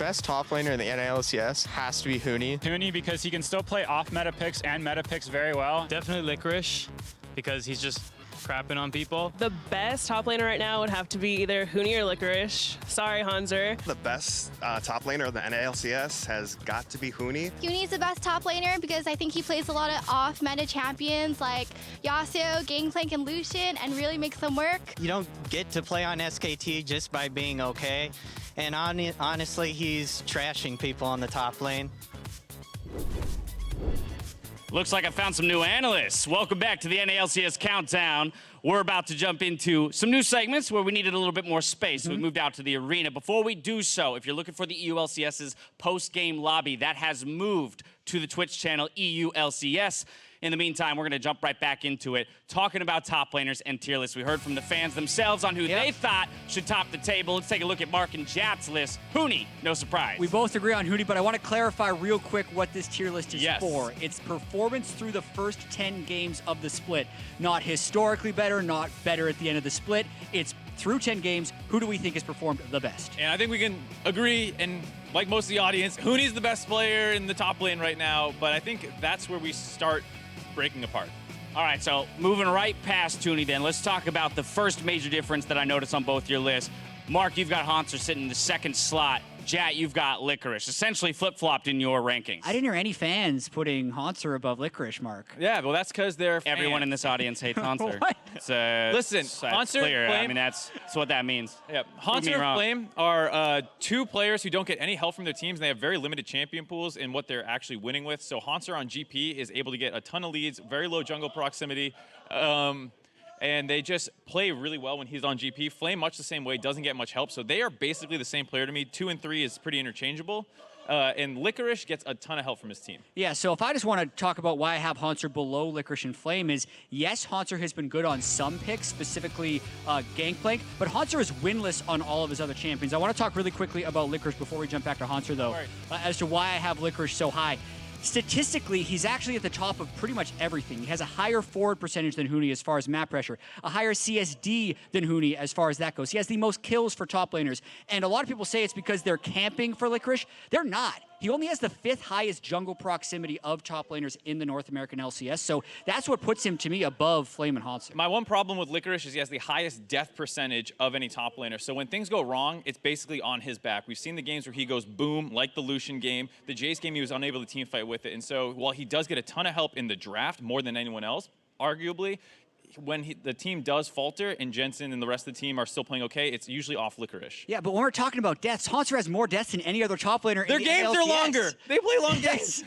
best top laner in the LCS has to be Huni. Huni because he can still play off meta picks and meta picks very well. Definitely Licorice because he's just crapping on people. The best top laner right now would have to be either Huni or Licorice. Sorry, Hanser. The best top laner of the NALCS has got to be Huni. Huni's the best top laner because I think he plays a lot of off-meta champions like Yasuo, Gangplank, and Lucian and really makes them work. You don't get to play on SKT just by being okay. And honestly, he's trashing people on the top lane. Looks like I found some new analysts. Welcome back to the NALCS Countdown. We're about to jump into some new segments where we needed a little bit more space, so we moved out to the arena. Before we do so, if you're looking for the EULCS's post-game lobby, that has moved to the Twitch channel EULCS. In the meantime, we're going to jump right back into it, talking about top laners and tier lists. We heard from the fans themselves on who they thought should top the table. Let's take a look at Mark and Jat's list. Huni, no surprise. We both agree on Huni, but I want to clarify real quick what this tier list is for. It's performance through the first 10 games of the split. Not historically better, not better at the end of the split. It's through 10 games, who do we think has performed the best? And I think we can agree, and like most of the audience, Huni's the best player in the top lane right now, but I think that's where we start breaking apart. All right, so moving right past Huni then, let's talk about the first major difference that I noticed on both your lists. Mark, you've got Hanser sitting in the second slot. Jat, you've got Licorice, essentially flip-flopped in your rankings. I didn't hear any fans putting Hanser above Licorice, Mark. Yeah, well, that's because they're fans. Everyone in this audience hates Hanser. It's, listen, Hanser, Flame. I mean, that's what that means. Yeah, Hanser and Flame are two players who don't get any help from their teams. And they have very limited champion pools in what they're actually winning with. So Hanser on GP is able to get a ton of leads, very low jungle proximity. And they just play really well when he's on GP. Flame, much the same way, doesn't get much help. So they are basically the same player to me. 2 and 3 is pretty interchangeable. And Licorice gets a ton of help from his team. Yeah, so if I just want to talk about why I have Hanser below Licorice and Flame is, yes, Hanser has been good on some picks, specifically Gangplank, but Hanser is winless on all of his other champions. I want to talk really quickly about Licorice before we jump back to Hanser, though, as to why I have Licorice so high. Statistically, he's actually at the top of pretty much everything. He has a higher forward percentage than Huni as far as map pressure, a higher CSD than Huni as far as that goes. He has the most kills for top laners, and a lot of people say it's because they're camping for Licorice. They're not. He only has the 5th highest jungle proximity of top laners in the North American LCS, so that's what puts him, to me, above Flame and Hanser. My one problem with Licorice is he has the highest death percentage of any top laner, so when things go wrong, it's basically on his back. We've seen the games where he goes boom, like the Lucian game. The Jace game, he was unable to team fight with it, and so while he does get a ton of help in the draft, more than anyone else, arguably, when the team does falter and Jensen and the rest of the team are still playing okay, it's usually off Licorice. Yeah, but when we're talking about deaths, Hanser has more deaths than any other top laner Their in the games LCS. are longer. They play long games.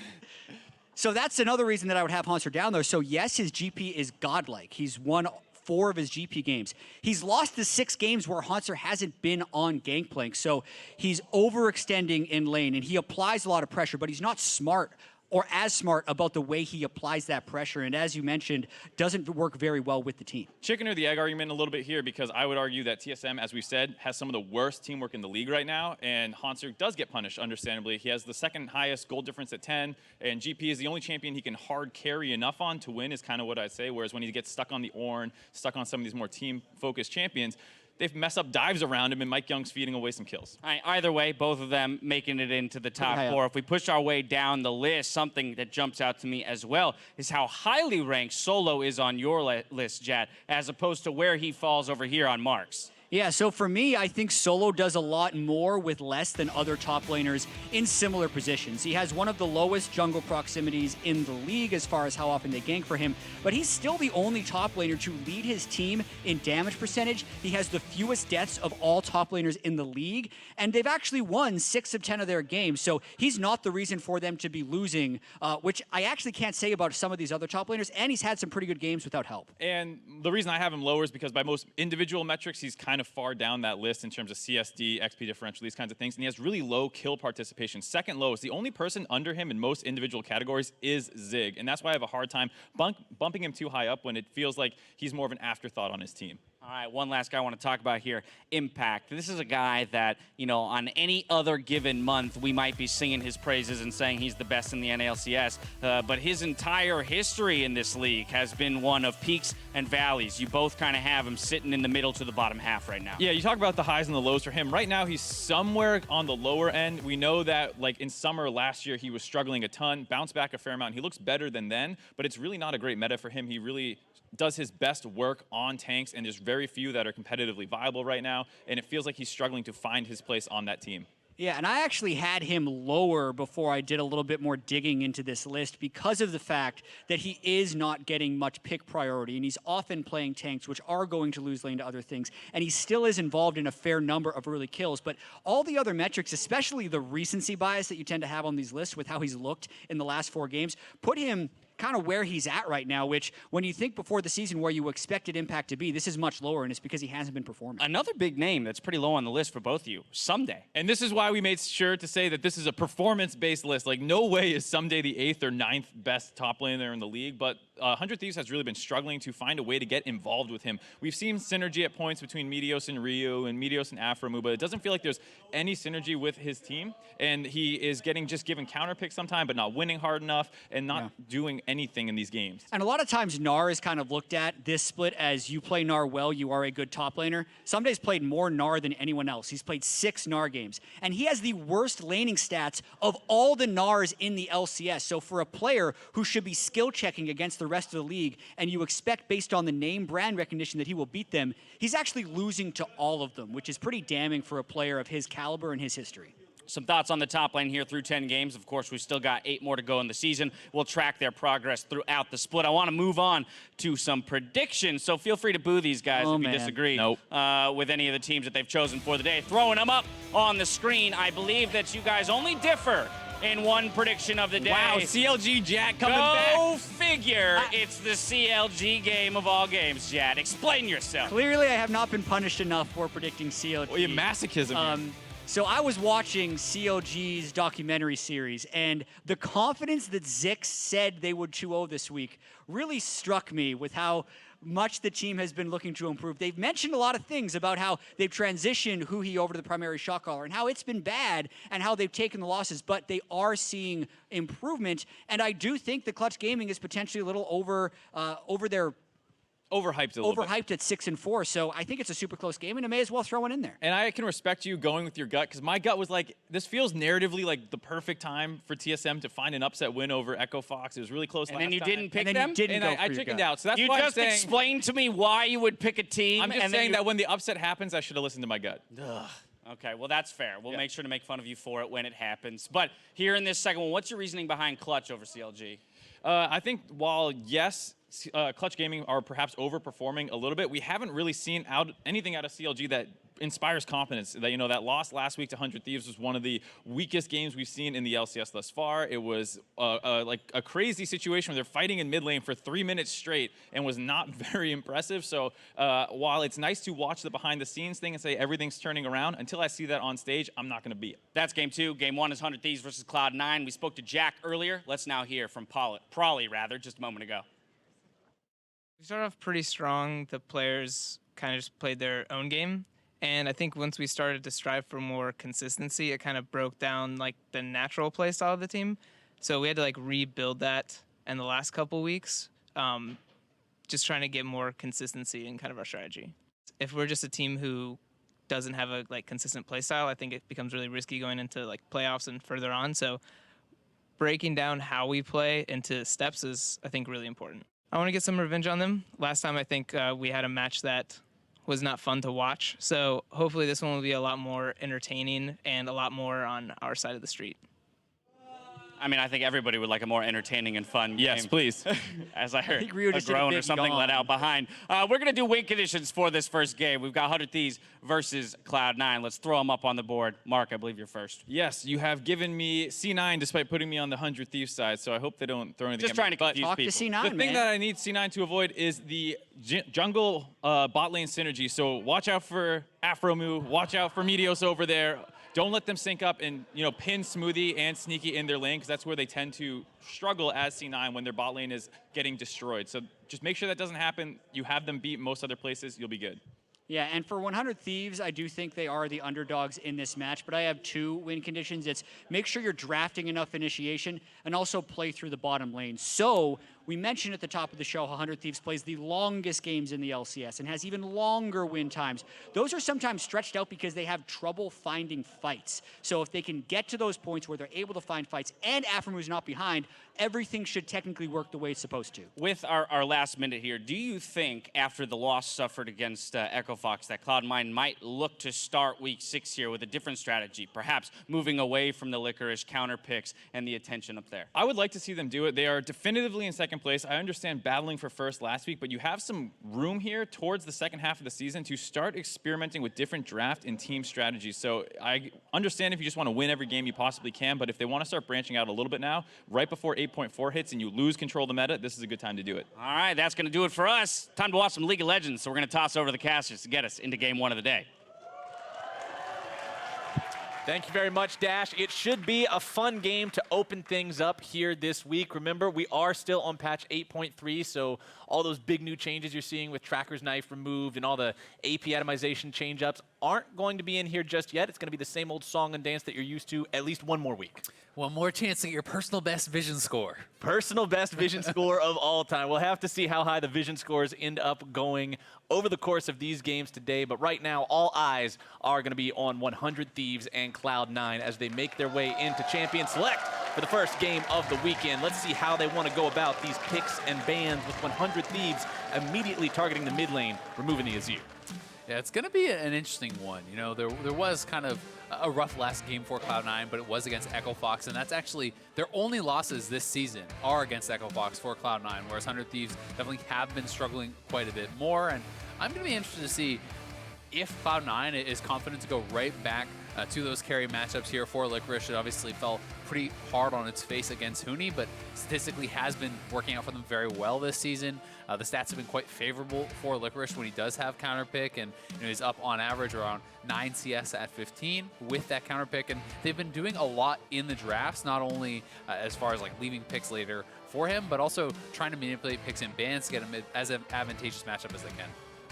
So that's another reason that I would have Hanser down, though. So yes, his GP is godlike. He's won 4 of his GP games. He's lost the 6 games where Hanser hasn't been on Gangplank. So he's overextending in lane, and he applies a lot of pressure, but he's not smart or as smart about the way he applies that pressure, and as you mentioned, doesn't work very well with the team. Chicken or the egg argument a little bit here, because I would argue that TSM, as we said, has some of the worst teamwork in the league right now, and Hanser does get punished, understandably. He has the 2nd highest gold difference at 10, and GP is the only champion he can hard carry enough on to win, is kind of what I'd say, whereas when he gets stuck on the Ornn, stuck on some of these more team-focused champions, they've messed up dives around him, and Mike Young's feeding away some kills. All right, either way, both of them making it into the top 4. If we push our way down the list, something that jumps out to me as well is how highly ranked Solo is on your list, Jat, as opposed to where he falls over here on Mark's. Yeah, so for me, I think Solo does a lot more with less than other top laners in similar positions. He has one of the lowest jungle proximities in the league as far as how often they gank for him, but he's still the only top laner to lead his team in damage percentage. He has the fewest deaths of all top laners in the league, and they've actually won 6 of 10 of their games, so he's not the reason for them to be losing, which I actually can't say about some of these other top laners, and he's had some pretty good games without help. And the reason I have him lower is because by most individual metrics, he's kind of far down that list in terms of CSD, XP differential, these kinds of things, and he has really low kill participation. 2nd lowest. The only person under him in most individual categories is Zig, and that's why I have a hard time bumping him too high up when it feels like he's more of an afterthought on his team. All right, one last guy I want to talk about here, Impact. This is a guy that, you know, on any other given month, we might be singing his praises and saying he's the best in the NALCS, but his entire history in this league has been one of peaks and valleys. You both kind of have him sitting in the middle to the bottom half right now. Yeah, you talk about the highs and the lows for him. Right now, he's somewhere on the lower end. We know that, like, in summer last year, he was struggling a ton, bounced back a fair amount. He looks better than then, but it's really not a great meta for him. He really does his best work on tanks, and there's very few that are competitively viable right now, and it feels like he's struggling to find his place on that team. Yeah, and I actually had him lower before I did a little bit more digging into this list because of the fact that he is not getting much pick priority, and he's often playing tanks, which are going to lose lane to other things, and he still is involved in a fair number of early kills. But all the other metrics, especially the recency bias that you tend to have on these lists with how he's looked in the last 4 games, put him kind of where he's at right now, which when you think before the season where you expected Impact to be, this is much lower, and it's because he hasn't been performing. Another big name that's pretty low on the list for both of you, Ssumday. And this is why we made sure to say that this is a performance-based list. Like, no way is Ssumday the 8th or 9th best top laner in the league, but 100 Thieves has really been struggling to find a way to get involved with him. We've seen synergy at points between Meteos and Rio and Meteos and aphromoo, but it doesn't feel like there's any synergy with his team, and he is getting just given counter picks sometime, but not winning hard enough and not doing anything in these games. And a lot of times Gnar is kind of looked at this split as you play Gnar well, you are a good top laner. Ssumday's played more Gnar than anyone else. He's played 6 Gnar games. And he has the worst laning stats of all the Gnars in the LCS. So for a player who should be skill checking against the rest of the league, and you expect based on the name brand recognition that he will beat them, he's actually losing to all of them, which is pretty damning for a player of his caliber and his history. Some thoughts on the top lane here through 10 games. Of course, we've still got 8 more to go in the season. We'll track their progress throughout the split. I want to move on to some predictions, so feel free to boo these guys if you disagree with any of the teams that they've chosen for the day. Throwing them up on the screen. I believe that you guys only differ in one prediction of the day. Wow, CLG Jack coming back. Go figure. It's the CLG game of all games, Jad. Explain yourself. Clearly, I have not been punished enough for predicting CLG. Well, you masochism here. So I was watching CLG's documentary series, and the confidence that Zix said they would 2-0 this week really struck me with how much the team has been looking to improve. They've mentioned a lot of things about how they've transitioned Huhi over to the primary shot caller and how it's been bad and how they've taken the losses, but they are seeing improvement. And I do think that Clutch Gaming is potentially a little over their Overhyped a little bit. Overhyped at 6-4, so I think it's a super close game, and I may as well throw it in there. And I can respect you going with your gut, because my gut was like, this feels narratively like the perfect time for TSM to find an upset win over Echo Fox. It was really close last time. And then you didn't pick them? I chickened out, so that's you why just I'm saying, explained to me why you would pick a team. I'm just saying that when the upset happens, I should have listened to my gut. Ugh. Okay, well, that's fair. We'll make sure to make fun of you for it when it happens. But here in this second one, what's your reasoning behind Clutch over CLG? I think while, yes, Clutch Gaming are perhaps overperforming a little bit, we haven't really seen anything out of CLG that inspires confidence. That, you know, that loss last week to 100 Thieves was one of the weakest games we've seen in the LCS thus far. It was like a crazy situation where they're fighting in mid lane for 3 minutes straight and was not very impressive. So while it's nice to watch the behind the scenes thing and say everything's turning around, until I see that on stage, I'm not going to be it. That's game 2. Game 1 is 100 Thieves versus Cloud9. We spoke to Jack earlier. Let's now hear from Prolly, just a moment ago. We started off pretty strong. The players kind of just played their own game. And I think once we started to strive for more consistency, it kind of broke down like the natural play style of the team. So we had to like rebuild that in the last couple weeks, just trying to get more consistency in kind of our strategy. If we're just a team who doesn't have a like consistent play style, I think it becomes really risky going into like playoffs and further on. So breaking down how we play into steps is, I think, really important. I want to get some revenge on them. Last time, I think we had a match that was not fun to watch. So hopefully this one will be a lot more entertaining and a lot more on our side of the street. I mean, I think everybody would like a more entertaining and fun game. Yes, please. As I heard, I think Rio just a groan did a or big something yawn. let out behind. We're going to do win conditions for this first game. We've got 100 Thieves versus Cloud9. Let's throw them up on the board. Mark, I believe you're first. Yes, you have given me C9 despite putting me on the 100 Thieves side, so I hope they don't throw anything Just at trying me. to confuse Talk people. to C9, The thing that I need C9 to avoid is the jungle bot lane synergy. So watch out for aphromoo, watch out for Meteos over there. Don't let them sync up and, you know, pin Smoothie and Sneaky in their lane, because that's where they tend to struggle as C9 when their bot lane is getting destroyed. So just make sure that doesn't happen. You have them beat most other places, you'll be good. Yeah, and for 100 Thieves, I do think they are the underdogs in this match, but I have 2 win conditions. It's make sure you're drafting enough initiation and also play through the bottom lane. So we mentioned at the top of the show how 100 Thieves plays the longest games in the LCS and has even longer win times. Those are sometimes stretched out because they have trouble finding fights. So if they can get to those points where they're able to find fights and aphromoo not behind, everything should technically work the way it's supposed to. With our last minute here, do you think after the loss suffered against Echo Fox that Cloud9 might look to start week 6 here with a different strategy, perhaps moving away from the Licorice counter picks and the attention up there? I would like to see them do it. They are definitively in second place. I understand battling for first last week, but you have some room here towards the second half of the season to start experimenting with different draft and team strategies. So I understand if you just want to win every game you possibly can, but if they want to start branching out a little bit now, right before 8.4 hits and you lose control of the meta, this is a good time to do it. All right, that's going to do it for us. Time to watch some League of Legends, so we're going to toss over the casters to get us into game 1 of the day. Thank you very much, Dash. It should be a fun game to open things up here this week. Remember, we are still on patch 8.3, so all those big new changes you're seeing with Tracker's Knife removed and all the AP atomization change-ups aren't going to be in here just yet. It's going to be the same old song and dance that you're used to at least one more week. One more chance to get your personal best vision score. Personal best vision score of all time. We'll have to see how high the vision scores end up going over the course of these games today. But right now, all eyes are going to be on 100 Thieves and Cloud9 as they make their way into Champion Select for the first game of the weekend. Let's see how they want to go about these picks and bans with 100 Thieves immediately targeting the mid lane, removing the Azir. Yeah, it's going to be an interesting one. You know, there was kind of a rough last game for Cloud9, but it was against Echo Fox, and that's actually their only losses this season are against Echo Fox for Cloud9, whereas 100 Thieves definitely have been struggling quite a bit more. And I'm going to be interested to see if Cloud9 is confident to go right back to those carry matchups here for Licorice. It obviously fell pretty hard on its face against Huni, but statistically has been working out for them very well this season. The stats have been quite favorable for Licorice when he does have counter pick, and he's up on average around 9 CS at 15 with that counter pick. And they've been doing a lot in the drafts, not only as far as like leaving picks later for him, but also trying to manipulate picks and bans to get him as an advantageous matchup as they can.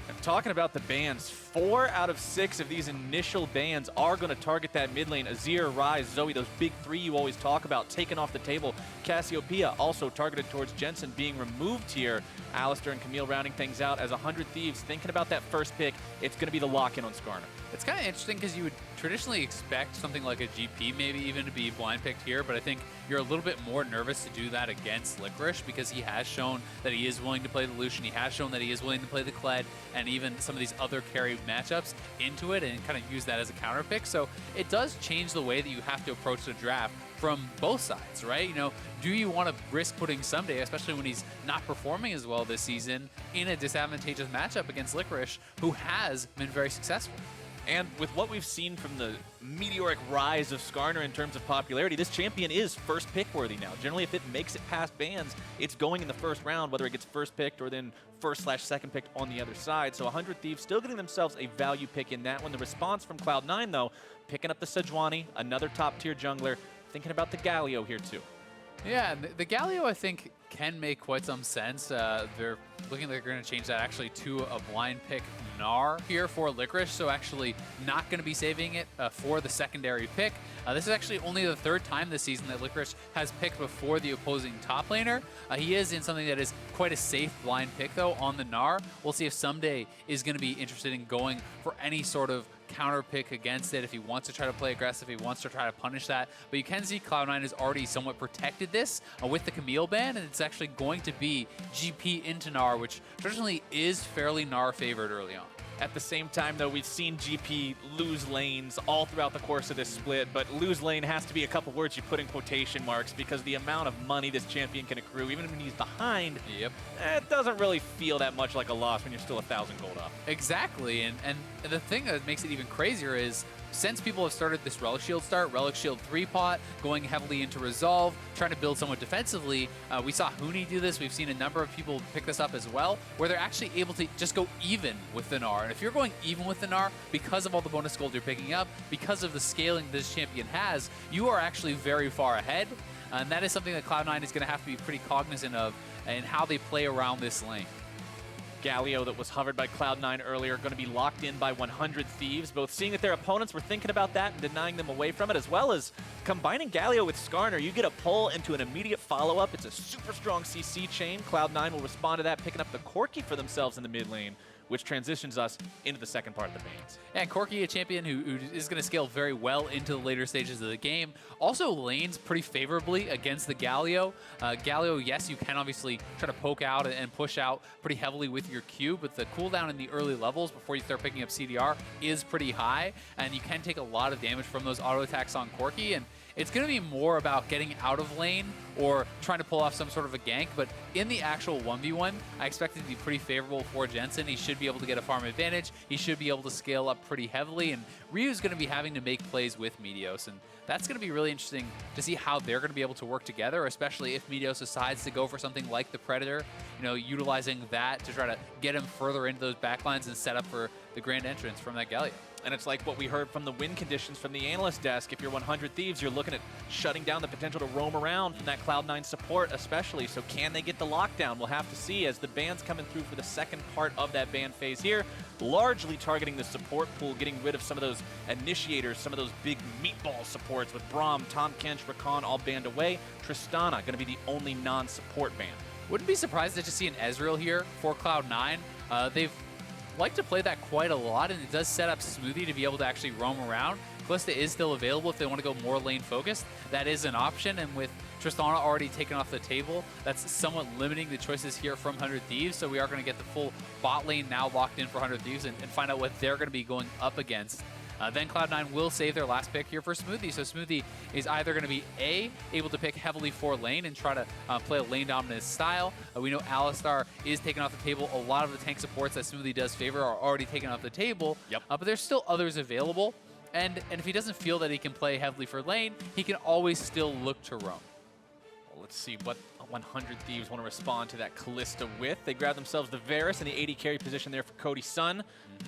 And talking about the bans, 4 out of 6 of these initial bans are going to target that mid lane. Azir, Ryze, Zoe, those big 3 you always talk about, taken off the table. Cassiopeia also targeted towards Jensen, being removed here. Alistair and Camille rounding things out as 100 Thieves thinking about that first pick. It's going to be the lock-in on Skarner. It's kind of interesting because you would traditionally expect something like a GP maybe even to be blind picked here, but I think you're a little bit more nervous to do that against Licorice because he has shown that he is willing to play the Lucian, he has shown that he is willing to play the Kled, and even some of these other carry matchups into it and kind of use that as a counter pick. So it does change the way that you have to approach the draft from both sides, right? You know, do you want to risk putting Ssumday, especially when he's not performing as well this season, in a disadvantageous matchup against Licorice, who has been very successful? And with what we've seen from the meteoric rise of Skarner in terms of popularity, this champion is first pick worthy now. Generally, if it makes it past bans, it's going in the first round, whether it gets first picked or then first/second picked on the other side. So 100 Thieves still getting themselves a value pick in that one. The response from Cloud9, though, picking up the Sejuani, another top-tier jungler, thinking about the Galio here, too. Yeah, the Galio, I think, can make quite some sense. They're looking like they're going to change that actually to a blind pick Gnar here for Licorice, so actually not going to be saving it for the secondary pick. This is actually only the 3rd time this season that Licorice has picked before the opposing top laner. He is in something that is quite a safe blind pick, though, on the Gnar. We'll see if Ssumday is going to be interested in going for any sort of counter pick against it, if he wants to try to play aggressive, he wants to try to punish that. But you can see Cloud9 has already somewhat protected this with the Camille ban, and it's actually going to be GP into Gnar, which traditionally is fairly Gnar favored early on. At the same time, though, we've seen GP lose lanes all throughout the course of this split, but lose lane has to be a couple words you put in quotation marks because the amount of money this champion can accrue, even when he's behind, it doesn't really feel that much like a loss when you're still 1,000 gold up. Exactly, and the thing that makes it even crazier is since people have started this Relic Shield Relic Shield 3-pot, going heavily into Resolve, trying to build somewhat defensively, we saw Huni do this, we've seen a number of people pick this up as well, where they're actually able to just go even with the Gnar. And if you're going even with the Gnar, because of all the bonus gold you're picking up, because of the scaling this champion has, you are actually very far ahead. And that is something that Cloud9 is going to have to be pretty cognizant of in how they play around this lane. Galio that was hovered by Cloud9 earlier going to be locked in by 100 Thieves, both seeing that their opponents were thinking about that and denying them away from it, as well as combining Galio with Skarner. You get a pull into an immediate follow-up. It's a super strong CC chain. Cloud9 will respond to that, picking up the Corki for themselves in the mid lane, which transitions us into the second part of the bans. And Corki, a champion who is going to scale very well into the later stages of the game, also lanes pretty favorably against the Galio. Galio, yes, you can obviously try to poke out and push out pretty heavily with your Q, but the cooldown in the early levels before you start picking up CDR is pretty high, and you can take a lot of damage from those auto attacks on Corki. And it's going to be more about getting out of lane or trying to pull off some sort of a gank, but in the actual 1v1, I expect it to be pretty favorable for Jensen. He should be able to get a farm advantage. He should be able to scale up pretty heavily, and Ryu's going to be having to make plays with Meteos, and that's going to be really interesting to see how they're going to be able to work together, especially if Meteos decides to go for something like the Predator, you know, utilizing that to try to get him further into those backlines and set up for the grand entrance from that Galio. And it's like what we heard from the win conditions from the analyst desk. If you're 100 Thieves, you're looking at shutting down the potential to roam around from that Cloud9 support especially. So can they get the lockdown? We'll have to see as the bans coming through for the second part of that ban phase here, largely targeting the support pool, getting rid of some of those initiators, some of those big meatball supports with Braum, Tahm Kench, Rakan all banned away. Tristana going to be the only non-support ban. Wouldn't be surprised to just see an Ezreal here for Cloud9. They've like to play that quite a lot, and it does set up Smoothie to be able to actually roam around. Kalista is still available if they want to go more lane focused. That is an option, and with Tristana already taken off the table, that's somewhat limiting the choices here from 100 Thieves. So we are going to get the full bot lane now locked in for 100 Thieves and find out what they're going to be going up against. Then Cloud9 will save their last pick here for Smoothie. So Smoothie is either going to be able to pick heavily for lane and try to play a lane dominant style. We know Alistar is taken off the table. A lot of the tank supports that Smoothie does favor are already taken off the table. Yep. But there's still others available. And if he doesn't feel that he can play heavily for lane, he can always still look to roam. Well, let's see what 100 Thieves want to respond to that Kalista with. They grab themselves the Varus in the AD carry position there for Cody Sun.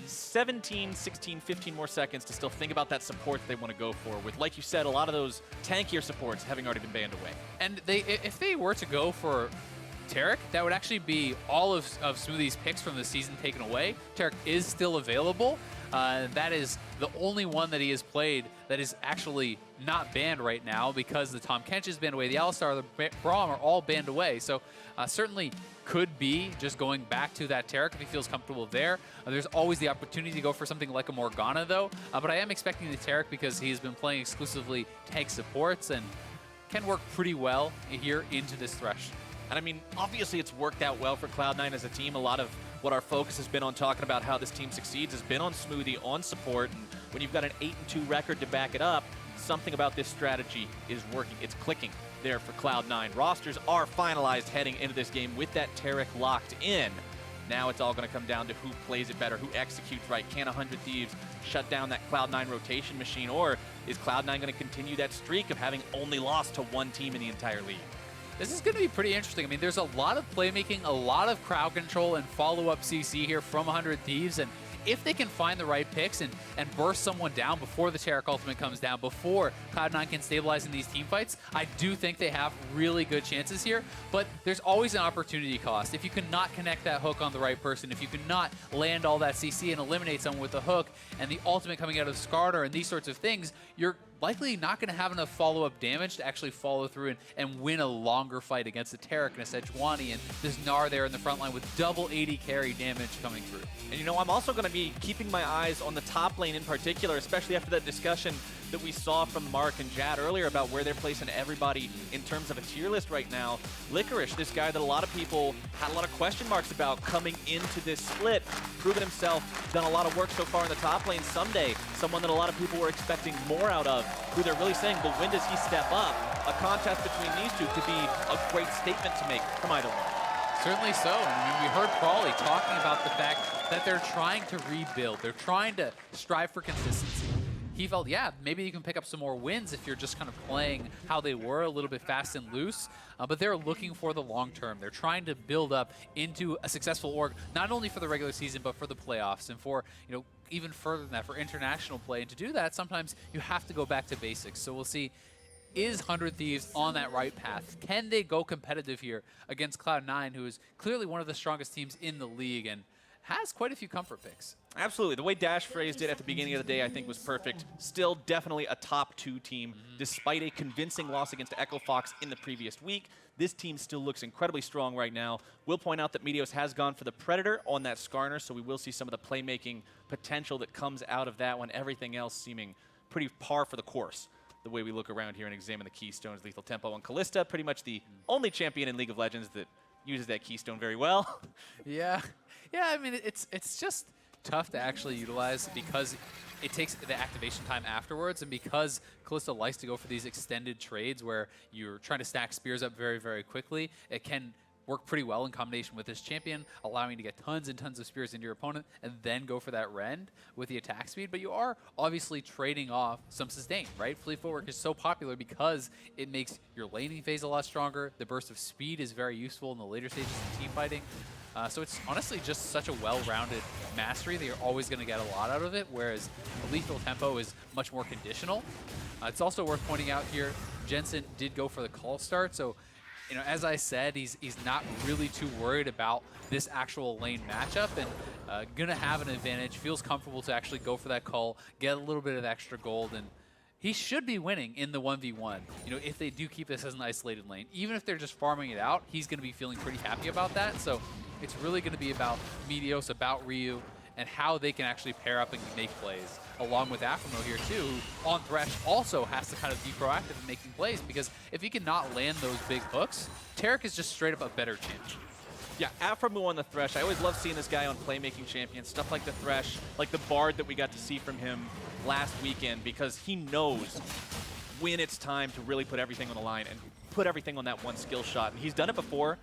17, 16, 15 more seconds to still think about that support that they want to go for with, like you said, a lot of those tankier supports having already been banned away. And if they were to go for Taric, that would actually be all of Smoothie's picks from the season taken away. Taric is still available. That is the only one that he has played that is actually not banned right now because the Tahm Kench is banned away, the Alistar, the Braum are all banned away. So certainly could be just going back to that Taric if he feels comfortable there. There's always the opportunity to go for something like a Morgana though, but I am expecting the Taric because he's been playing exclusively tank supports and can work pretty well here into this Thresh. And I mean, obviously it's worked out well for Cloud9 as a team. A lot of what our focus has been on talking about how this team succeeds has been on Smoothie, on support, and when you've got an 8-2 record to back it up, something about this strategy is working. It's clicking there for Cloud9. Rosters are finalized heading into this game with that Taric locked in. Now it's all going to come down to who plays it better, who executes right. Can 100 Thieves shut down that Cloud9 rotation machine, or is Cloud9 going to continue that streak of having only lost to one team in the entire league? This is going to be pretty interesting. I mean, there's a lot of playmaking, a lot of crowd control and follow-up CC here from 100 Thieves, and if they can find the right picks and burst someone down before the Taric ultimate comes down, before Cloud9 can stabilize in these team fights, I do think they have really good chances here, but there's always an opportunity cost. If you cannot connect that hook on the right person, if you cannot land all that CC and eliminate someone with the hook, and the ultimate coming out of Skarner and these sorts of things, you're likely not going to have enough follow-up damage to actually follow through and win a longer fight against a Taric and a Sejuani and this Gnar there in the front line with double AD carry damage coming through. And you know, I'm also going to be keeping my eyes on the top lane in particular, especially after that discussion that we saw from Mark and Jad earlier about where they're placing everybody in terms of a tier list right now. Licorice, this guy that a lot of people had a lot of question marks about coming into this split, proven himself, done a lot of work so far in the top lane. Ssumday, someone that a lot of people were expecting more out of, who they're really saying, but when does he step up? A contest between these two could be a great statement to make from either one. Certainly so. I mean, we heard Crawley talking about the fact that they're trying to rebuild. They're trying to strive for consistency. He felt, yeah, maybe you can pick up some more wins if you're just kind of playing how they were, a little bit fast and loose. But they're looking for the long term. They're trying to build up into a successful org, not only for the regular season, but for the playoffs and for, you know, even further than that, for international play. And to do that, sometimes you have to go back to basics. So we'll see is 100 Thieves on that right path? Can they go competitive here against Cloud9, who is clearly one of the strongest teams in the league and has quite a few comfort picks? Absolutely. The way Dash phrased it at the beginning of the day, I think, was perfect. Still definitely a top 2 team, despite a convincing loss against Echo Fox in the previous week. This team still looks incredibly strong right now. We'll point out that Meteos has gone for the Predator on that Skarner, so we will see some of the playmaking potential that comes out of that one. Everything else seeming pretty par for the course, the way we look around here and examine the keystones. Lethal Tempo and Kalista, pretty much the only champion in League of Legends that uses that keystone very well. Yeah. Yeah, I mean, it's just tough to actually utilize because it takes the activation time afterwards, and because Kalista likes to go for these extended trades where you're trying to stack spears up very, very quickly, it can work pretty well in combination with this champion, allowing you to get tons and tons of spears into your opponent and then go for that rend with the attack speed. But you are obviously trading off some sustain, right? Fleet footwork is so popular because it makes your laning phase a lot stronger. The burst of speed is very useful in the later stages of team fighting. So it's honestly just such a well-rounded mastery that you're always going to get a lot out of it, whereas the Lethal Tempo is much more conditional. It's also worth pointing out here, Jensen did go for the call start, so as I said, he's not really too worried about this actual lane matchup and going to have an advantage, feels comfortable to actually go for that call, get a little bit of extra gold, and he should be winning in the 1v1, if they do keep this as an isolated lane. Even if they're just farming it out, he's going to be feeling pretty happy about that. So it's really going to be about Meteos, about Ryu, and how they can actually pair up and make plays, along with aphromoo here too, who on Thresh also has to kind of be proactive in making plays, because if he cannot land those big hooks, Taric is just straight up a better champion. Yeah, aphromoo on the Thresh. I always love seeing this guy on playmaking champions, stuff like the Thresh, like the Bard that we got to see from him last weekend, because he knows when it's time to really put everything on the line and put everything on that one skill shot. And he's done it before.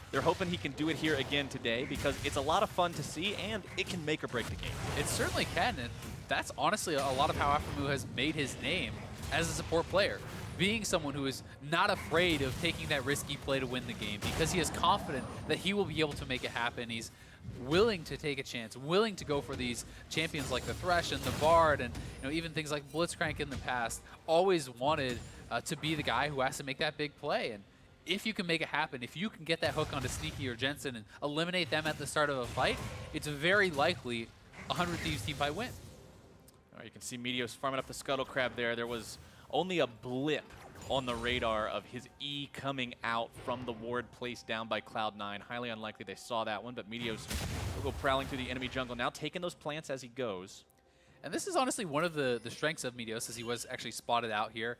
They're hoping he can do it here again today, because it's a lot of fun to see and it can make or break the game. It certainly can, and that's honestly a lot of how aphromoo has made his name as a support player. Being someone who is not afraid of taking that risky play to win the game, because he is confident that he will be able to make it happen. He's willing to take a chance, willing to go for these champions like the Thresh and the Bard, and even things like Blitzcrank in the past. Always wanted to be the guy who has to make that big play. And if you can make it happen, if you can get that hook onto Sneaky or Jensen and eliminate them at the start of a fight, it's very likely a 100 Thieves team fight win. All right, you can see Meteos farming up the Scuttle Crab there. There was only a blip on the radar of his E coming out from the ward placed down by Cloud9. Highly unlikely they saw that one, but Meteos will go prowling through the enemy jungle now, taking those plants as he goes. And this is honestly one of the strengths of Meteos, as he was actually spotted out here,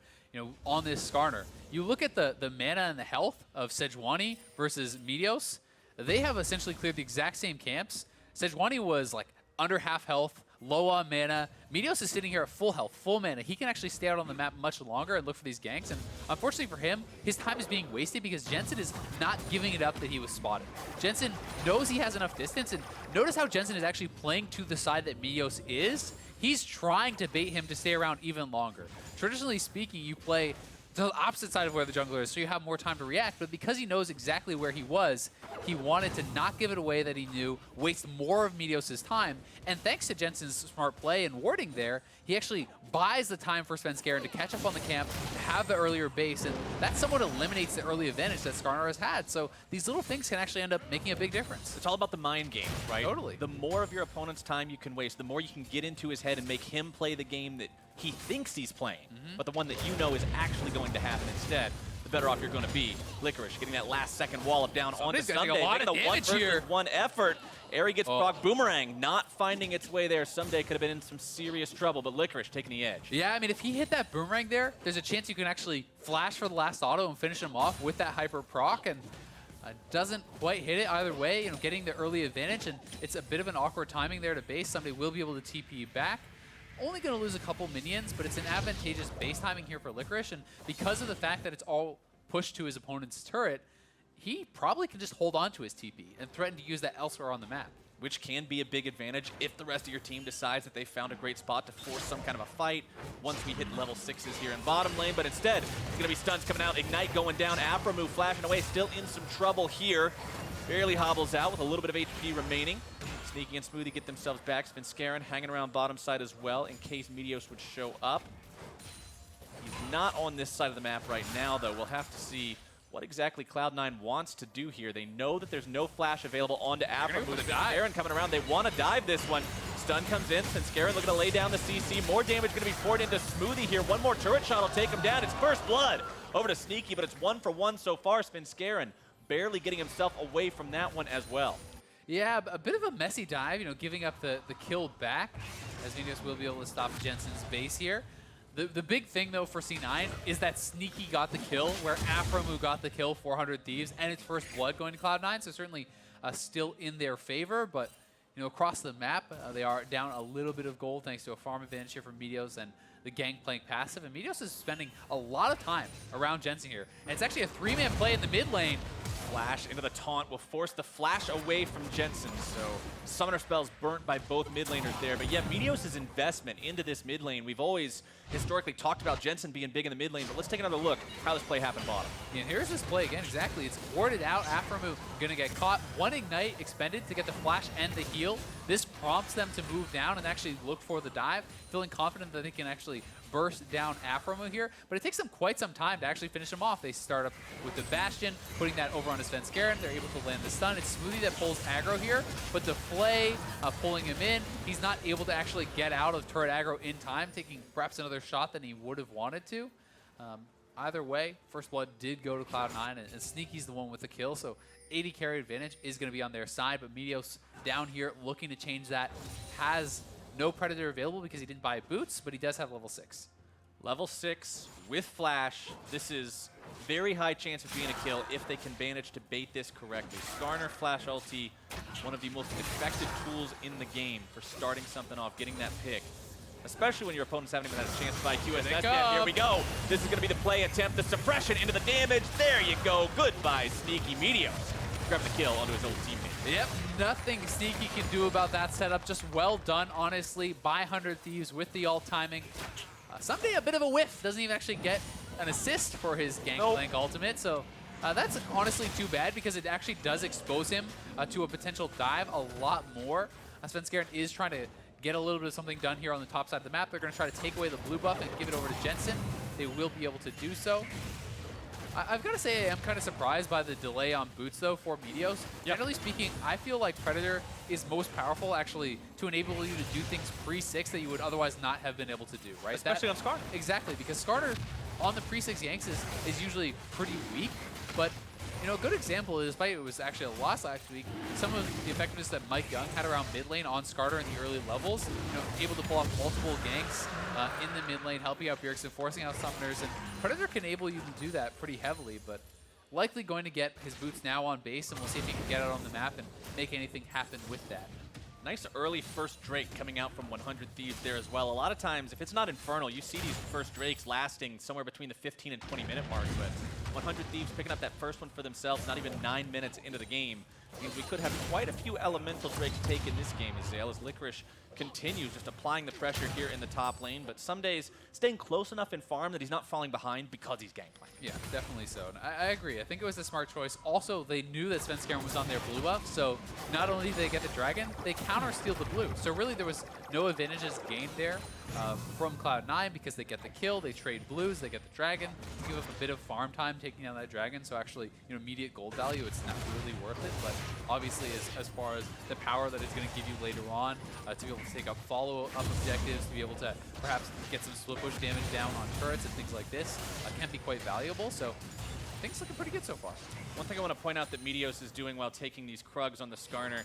on this Skarner. You look at the mana and the health of Sejuani versus Meteos. They have essentially cleared the exact same camps. Sejuani was like under half health, low on mana. Meteos is sitting here at full health, full mana. He can actually stay out on the map much longer and look for these ganks. And unfortunately for him, his time is being wasted because Jensen is not giving it up that he was spotted. Jensen knows he has enough distance, and notice how Jensen is actually playing to the side that Meteos is. He's trying to bait him to stay around even longer. Traditionally speaking, you play the opposite side of where the jungler is, so you have more time to react, but because he knows exactly where he was, he wanted to not give it away that he knew, waste more of Meteos' time, and thanks to Jensen's smart play and warding there, he actually buys the time for Svenskeren to catch up on the camp, to have the earlier base, and that somewhat eliminates the early advantage that Skarner has had. So these little things can actually end up making a big difference. It's all about the mind game, right? Totally. The more of your opponent's time you can waste, the more you can get into his head and make him play the game that he thinks he's playing, but the one that you know is actually going to happen instead, the better off you're going to be. Licorice getting that last second wallop down onto Ssumday. A lot of damage here. One effort. Airy gets proc boomerang, not finding its way there. Ssumday could have been in some serious trouble, but Licorice taking the edge. Yeah, I mean, if he hit that boomerang there, there's a chance you can actually flash for the last auto and finish him off with that hyper proc, and doesn't quite hit it either way, getting the early advantage, and it's a bit of an awkward timing there to base. Ssumday will be able to TP back. Only going to lose a couple minions, but it's an advantageous base timing here for Licorice, and because of the fact that it's all pushed to his opponent's turret, he probably can just hold on to his TP and threaten to use that elsewhere on the map. Which can be a big advantage if the rest of your team decides that they found a great spot to force some kind of a fight once we hit level 6s here in bottom lane. But instead, it's going to be stuns coming out, Ignite going down, aphromoo flashing away, still in some trouble here. Barely hobbles out with a little bit of HP remaining. Sneaky and Smoothie get themselves back. Svenskeren hanging around bottom side as well in case Meteos would show up. He's not on this side of the map right now, though. We'll have to see what exactly Cloud9 wants to do here. They know that there's no flash available onto aphromoo. Svenskeren coming around. They want to dive this one. Stun comes in. Svenskeren looking to lay down the CC. More damage going to be poured into Smoothie here. One more turret shot will take him down. It's first blood over to Sneaky, but it's 1-for-1 so far. Svenskeren barely getting himself away from that one as well. Yeah, a bit of a messy dive, giving up the kill back, as Meteos will be able to stop Jensen's base here. The big thing, though, for C9 is that Sneaky got the kill, where aphromoo got the kill, 400 Thieves, and it's first blood going to Cloud9, so certainly still in their favor, but across the map, they are down a little bit of gold thanks to a farm advantage here from Meteos and the Gangplank passive, and Meteos is spending a lot of time around Jensen here, and it's actually a 3-man play in the mid lane. Flash into the taunt will force the flash away from Jensen, so summoner spells burnt by both mid laners there. But yeah, Meteos' investment into this mid lane, we've always historically talked about Jensen being big in the mid lane, but let's take another look how this play happened bottom. Yeah, and here's this play again, exactly. It's warded out, aphromoo gonna get caught. One Ignite expended to get the flash and the heal. This prompts them to move down and actually look for the dive, feeling confident that they can actually burst down aphromoo here, but it takes them quite some time to actually finish him off. They start up with the Bastion, putting that over on his Svenskeren. They're able to land the stun. It's Smoothie that pulls aggro here, but the Flay pulling him in, he's not able to actually get out of turret aggro in time, taking perhaps another shot than he would have wanted to. Either way, first blood did go to Cloud9, and Sneaky's the one with the kill, so 80 carry advantage is going to be on their side, but Meteos down here looking to change that. Has no Predator available because he didn't buy boots, but he does have level 6. Level 6 with flash. This is very high chance of being a kill if they can manage to bait this correctly. Skarner flash ulti, one of the most effective tools in the game for starting something off, getting that pick. Especially when your opponents haven't even had a chance to buy QSS yet. Here we go. This is going to be the play attempt. The suppression into the damage. There you go. Goodbye, Sneaky. Meteos grab the kill onto his old teammate. Yep, nothing Sneaky can do about that setup. Just well done, honestly, by 100 Thieves with the ult timing. Ssumday a bit of a whiff. Doesn't even actually get an assist for his Gangplank ultimate. So that's honestly too bad because it actually does expose him to a potential dive a lot more. Svenskeren is trying to get a little bit of something done here on the top side of the map. They're going to try to take away the blue buff and give it over to Jensen. They will be able to do so. I've got to say I am kind of surprised by the delay on boots, though, for Meteos. Generally speaking, I feel like Predator is most powerful, actually, to enable you to do things pre-6 that you would otherwise not have been able to do, right? Especially on Skarner. Exactly, because Skarner on the pre-6 Yanks is usually pretty weak, but a good example is, despite it was actually a loss last week, some of the effectiveness that Mike Young had around mid lane on Skarner in the early levels, able to pull off multiple ganks in the mid lane, helping out Bjergsen, forcing out summoners, and Predator can enable you to do that pretty heavily, but likely going to get his boots now on base, and we'll see if he can get out on the map and make anything happen with that. Nice early first Drake coming out from 100 Thieves there as well. A lot of times, if it's not Infernal, you see these first Drakes lasting somewhere between the 15 and 20 minute mark, but 100 Thieves picking up that first one for themselves, not even 9 minutes into the game, means we could have quite a few elemental Drakes take in this game as Licorice continues just applying the pressure here in the top lane, but some days staying close enough in farm that he's not falling behind because he's Gangplank. Yeah, definitely so. And I agree. I think it was a smart choice. Also, they knew that Svenskeren was on their blue buff, so not only did they get the dragon, they counter-steal the blue. So really there was no advantages gained there from Cloud9 because they get the kill, they trade blues, they get the dragon, give up a bit of farm time taking down that dragon, so actually, immediate gold value, it's not really worth it, but obviously as far as the power that it's going to give you later on, to be able to take up follow-up objectives, to be able to perhaps get some split push damage down on turrets and things like this, can be quite valuable, so things looking pretty good so far. One thing I want to point out that Meteos is doing while taking these Krugs on the Skarner,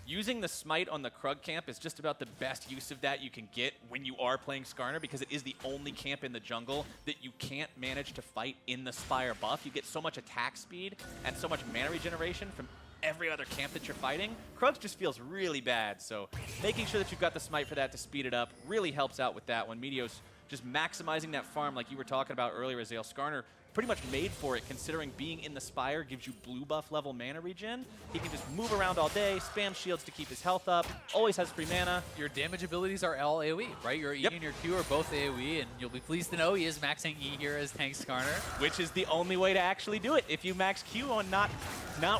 using the smite on the Krug camp is just about the best use of that you can get when you are playing Skarner, because it is the only camp in the jungle that you can't manage to fight in the Spire buff. You get so much attack speed and so much mana regeneration from every other camp that you're fighting. Krugs just feels really bad, so making sure that you've got the smite for that to speed it up really helps out with that one. Meteos just maximizing that farm like you were talking about earlier, Azale. Skarner pretty much made for it, considering being in the Spire gives you blue buff level mana regen. He can just move around all day, spam shields to keep his health up, always has free mana. Your damage abilities are all AoE, right? Your E and your Q are both AoE, and you'll be pleased to know he is maxing E here as Tank Skarner. Which is the only way to actually do it. If you max Q on not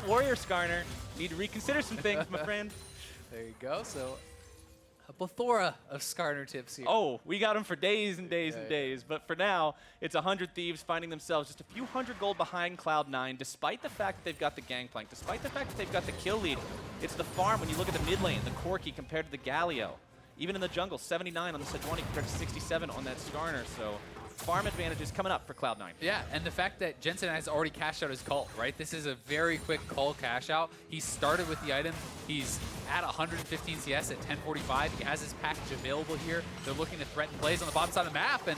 Warrior Skarner, you need to reconsider some things, my friend. There you go. So a plethora of Skarner tips here. Oh, we got them for days and days and days. But for now, it's 100 Thieves finding themselves just a few hundred gold behind Cloud9, despite the fact that they've got the Gangplank, despite the fact that they've got the kill lead. It's the farm when you look at the mid lane, the Corki compared to the Galio. Even in the jungle, 79 on the Sejuani compared to 67 on that Skarner. So farm advantages coming up for Cloud9. Yeah, and the fact that Jensen has already cashed out his cult, right? This is a very quick cult cash out. He started with the item. He's at 115 CS at 10:45. He has his package available here. They're looking to threaten plays on the bottom side of the map, and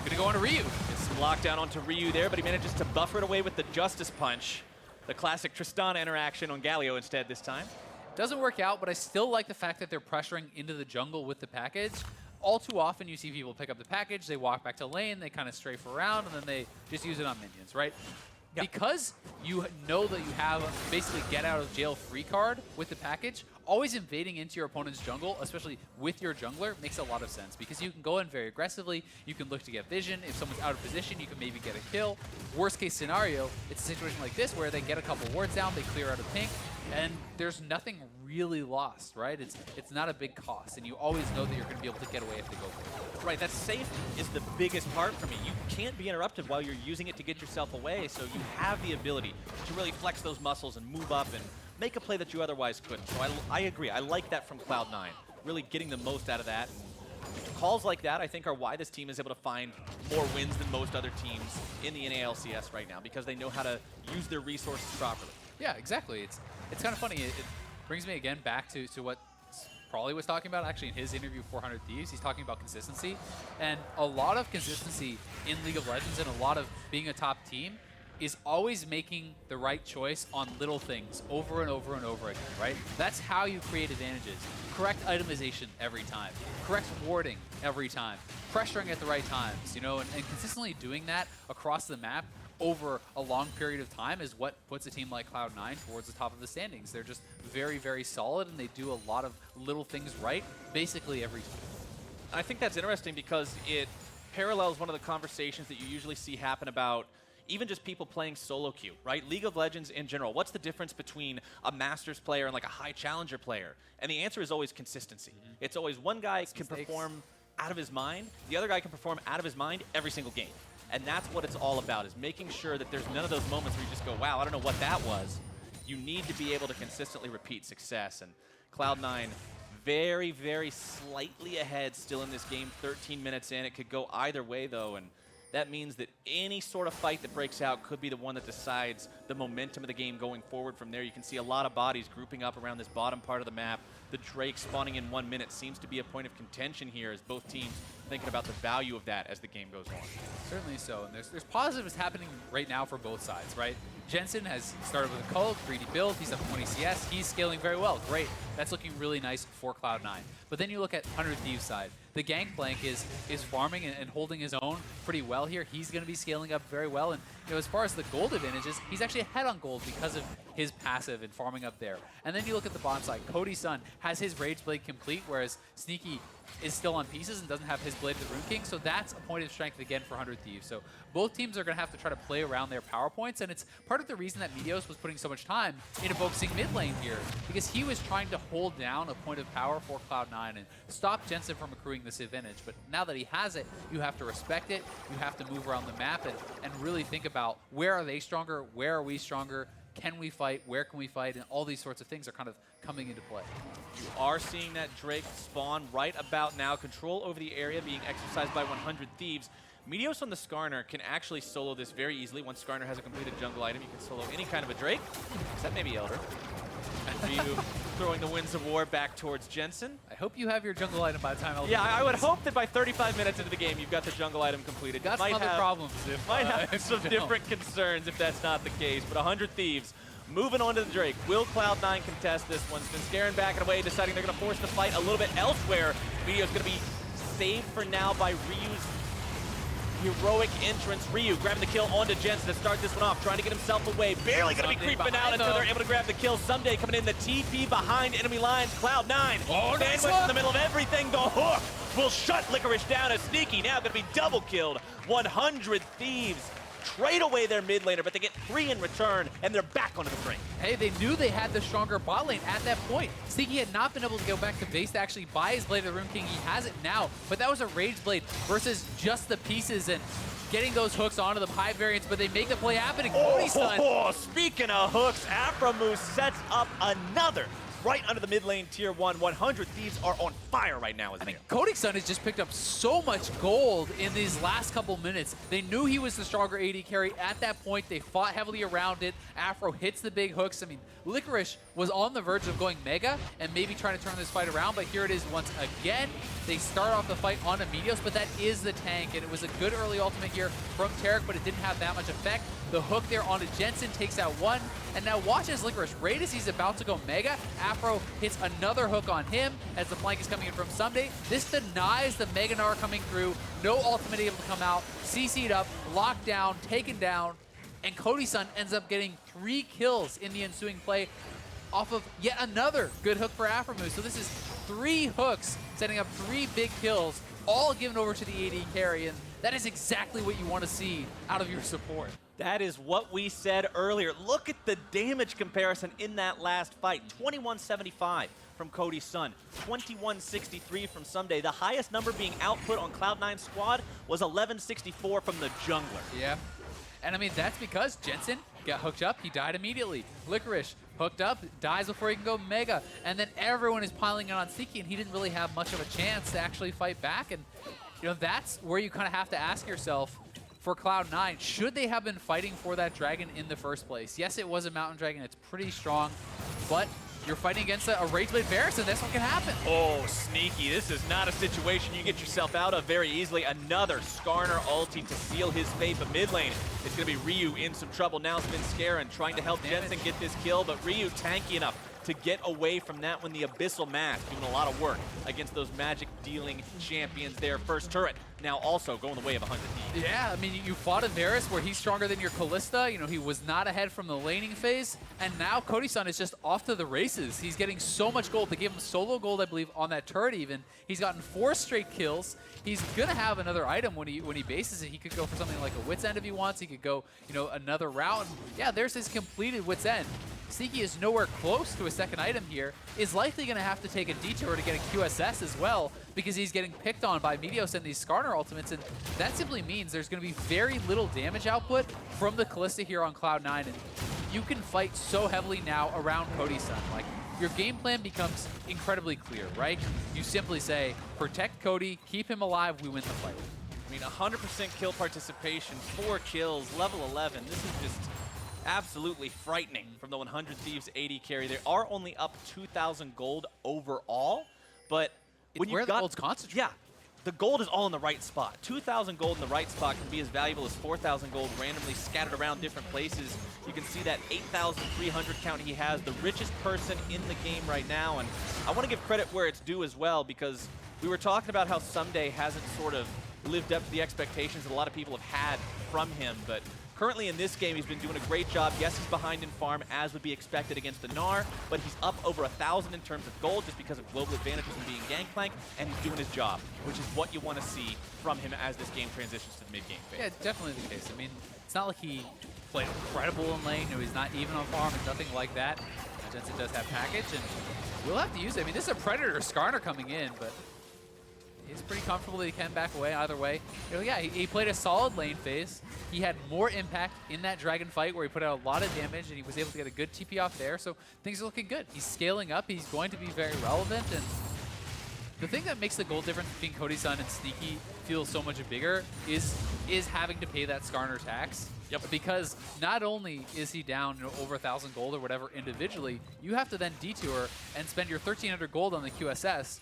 gonna go on to Ryu. It's some lockdown onto Ryu there, but he manages to buffer it away with the Justice Punch. The classic Tristana interaction on Galio instead this time. Doesn't work out, but I still like the fact that they're pressuring into the jungle with the package. All too often you see people pick up the package, they walk back to lane, they kind of strafe around, and then they just use it on minions, right? Yep. Because you know that you have basically get out of jail free card with the package, always invading into your opponent's jungle, especially with your jungler, makes a lot of sense because you can go in very aggressively, you can look to get vision. If someone's out of position, you can maybe get a kill. Worst case scenario, it's a situation like this where they get a couple wards down, they clear out a pink, and there's nothing really lost, right? It's not a big cost, and you always know that you're going to be able to get away if they go for it. Right, that safety is the biggest part for me. You can't be interrupted while you're using it to get yourself away, so you have the ability to really flex those muscles and move up and make a play that you otherwise couldn't. So I agree. I like that from Cloud9, really getting the most out of that. And calls like that, I think, are why this team is able to find more wins than most other teams in the NALCS right now, because they know how to use their resources properly. Yeah, exactly. It's kind of funny. It brings me again back to what Prawley was talking about actually in his interview 400 Thieves. He's talking about consistency, and a lot of consistency in League of Legends and a lot of being a top team is always making the right choice on little things over and over and over again, right? That's how you create advantages. Correct itemization every time, correct warding every time, pressuring at the right times, you know, and consistently doing that across the map over a long period of time is what puts a team like Cloud9 towards the top of the standings. They're just very, very solid, and they do a lot of little things right basically every time. I think that's interesting because it parallels one of the conversations that you usually see happen about even just people playing solo queue, right? League of Legends in general. What's the difference between a Masters player and like a high challenger player? And the answer is always consistency. It's always one guy can perform out of his mind, the other guy can perform out of his mind every single game. And that's what it's all about, is making sure that there's none of those moments where you just go, wow, I don't know what that was. You need to be able to consistently repeat success. And Cloud9 very, very slightly ahead still in this game, 13 minutes in. It could go either way, though, and that means that any sort of fight that breaks out could be the one that decides the momentum of the game going forward from there. You can see a lot of bodies grouping up around this bottom part of the map. The Drake spawning in 1 minute seems to be a point of contention here as both teams thinking about the value of that as the game goes on. Certainly so, and there's positives happening right now for both sides, right? Jensen has started with a cult, greedy build, he's up 20 CS, he's scaling very well, great. That's looking really nice for Cloud9. But then you look at 100 Thieves side. The Gangplank is farming and holding his own pretty well here. He's going to be scaling up very well, and you know, as far as the gold advantages, he's actually ahead on gold because of his passive and farming up there. And then you look at the bottom side. Cody Sun has his Rage Blade complete, whereas Sneaky is still on pieces and doesn't have his Blade of the Rune King, so that's a point of strength again for 100 Thieves. So both teams are going to have to try to play around their power points, and it's part of the reason that Meteos was putting so much time into focusing mid lane here, because he was trying to hold down a point of power for Cloud9 and stop Jensen from accruing this advantage. But now that he has it, you have to respect it, you have to move around the map and really think about where are they stronger, where are we stronger, can we fight, where can we fight, and all these sorts of things are kind of coming into play. You are seeing that Drake spawn right about now. Control over the area being exercised by 100 Thieves. Meteos on the Skarner can actually solo this very easily. Once Skarner has a completed jungle item, you can solo any kind of a Drake. Except maybe Elder. And Ryu throwing the Winds of War back towards Jensen. I hope you have your jungle item by the time Elder. Yeah, I would hope that by 35 minutes into the game, you've got the jungle item completed. Got some other problems. Might have some different concerns if that's not the case. But 100 Thieves moving on to the Drake. Will Cloud9 contest this one? Svenskeren backing away, deciding they're going to force the fight a little bit elsewhere. Meteo's going to be saved for now by Ryu's heroic entrance. Ryu grabbing the kill onto Jensen to start this one off, trying to get himself away. Barely going to be creeping out until they're able to grab the kill. Ssumday coming in, the TP behind enemy lines. Cloud9 sandwiched in the middle of everything. The hook will shut Licorice down as Sneaky now going to be double killed. 100 Thieves trade away their mid laner, but they get 3 in return, and they're back onto the brink. Hey, they knew they had the stronger bot lane at that point. Sneaky had not been able to go back to base to actually buy his Blade of the Rune King. He has it now, but that was a Rage Blade versus just the pieces and getting those hooks onto them, high variance, but they make the play happen. And Cody Sun. Speaking of hooks, aphromoo sets up another right under the mid lane tier 1. 100 Thieves are on fire right now. I mean, Cody Sun has just picked up so much gold in these last couple minutes. They knew he was the stronger AD carry at that point. They fought heavily around it. Afro hits the big hooks. I mean, Licorice was on the verge of going mega and maybe trying to turn this fight around, but here it is once again. They start off the fight on a Meteos, but that is the tank, and it was a good early ultimate here from Taric, but it didn't have that much effect. The hook there onto Jensen takes out one, and now watch as Licorice, right as he's about to go mega, Afro hits another hook on him as the flank is coming in from Ssumday. This denies the Mega Gnar coming through, no ultimate able to come out, CC'd up, locked down, taken down, and Cody Sun ends up getting 3 kills in the ensuing play off of yet another good hook for aphromoo. So this is 3 hooks, setting up 3 big kills, all given over to the AD carry, and that is exactly what you want to see out of your support. That is what we said earlier. Look at the damage comparison in that last fight. 2175 from Cody Sun, 2163 from Ssumday. The highest number being output on Cloud9's squad was 1164 from the jungler. Yeah. And I mean, that's because Jensen got hooked up, he died immediately. Licorice hooked up, dies before he can go mega. And then everyone is piling in on Sneaky, and he didn't really have much of a chance to actually fight back. And, you know, that's where you kind of have to ask yourself, for Cloud9, should they have been fighting for that dragon in the first place? Yes, it was a mountain dragon, it's pretty strong, but you're fighting against a Rage Blade Varus, and that's what can happen. Oh, Sneaky, this is not a situation you get yourself out of very easily. Another Skarner ulti to seal his fate, but mid lane, it's going to be Ryu in some trouble now. Svenskeren trying to help Jensen get this kill, but Ryu tanky enough to get away from that when the Abyssal Mask doing a lot of work against those magic-dealing champions there. First turret now also going the way of 100 Thieves. Yeah, I mean, you fought a Varus where he's stronger than your Kalista. You know, he was not ahead from the laning phase. And now Cody Sun is just off to the races. He's getting so much gold. They gave him solo gold, I believe, on that turret even. He's gotten 4 straight kills. He's going to have another item when he bases it. He could go for something like a Wit's End if he wants. He could go, you know, another route. And yeah, there's his completed Wit's End. Sneaky is nowhere close to a second item here, is likely going to have to take a detour to get a QSS as well, because he's getting picked on by Meteos and these Skarner ultimates, and that simply means there's going to be very little damage output from the Kalista here on Cloud9, and you can fight so heavily now around Cody Sun. Like, your game plan becomes incredibly clear, right? You simply say, protect Cody, keep him alive, we win the fight. I mean, 100% kill participation, 4 kills, level 11. This is just absolutely frightening from the 100 Thieves AD carry. They are only up 2,000 gold overall, but when where you've the got gold's concentrated. Yeah, the gold is all in the right spot. 2,000 gold in the right spot can be as valuable as 4,000 gold randomly scattered around different places. You can see that 8,300 count he has, the richest person in the game right now, and I want to give credit where it's due as well, because we were talking about how Ssumday hasn't sort of lived up to the expectations that a lot of people have had from him, but currently in this game, he's been doing a great job. Yes, he's behind in farm, as would be expected against the Gnar, but he's up over 1,000 in terms of gold just because of global advantages and being Gangplank, and he's doing his job, which is what you want to see from him as this game transitions to the mid-game phase. Yeah, definitely the case. I mean, it's not like he played incredible in lane. You know, he's not even on farm and nothing like that. Jensen does have package, and we'll have to use it. I mean, this is a Predator Skarner coming in, but he's pretty comfortable that he can back away either way. You know, yeah, he played a solid lane phase. He had more impact in that dragon fight where he put out a lot of damage, and he was able to get a good TP off there, so things are looking good. He's scaling up. He's going to be very relevant, and the thing that makes the gold difference between Cody Sun and Sneaky feel so much bigger is having to pay that Skarner tax. Yep. Because not only is he down, you know, over 1,000 gold or whatever individually, you have to then detour and spend your 1,300 gold on the QSS.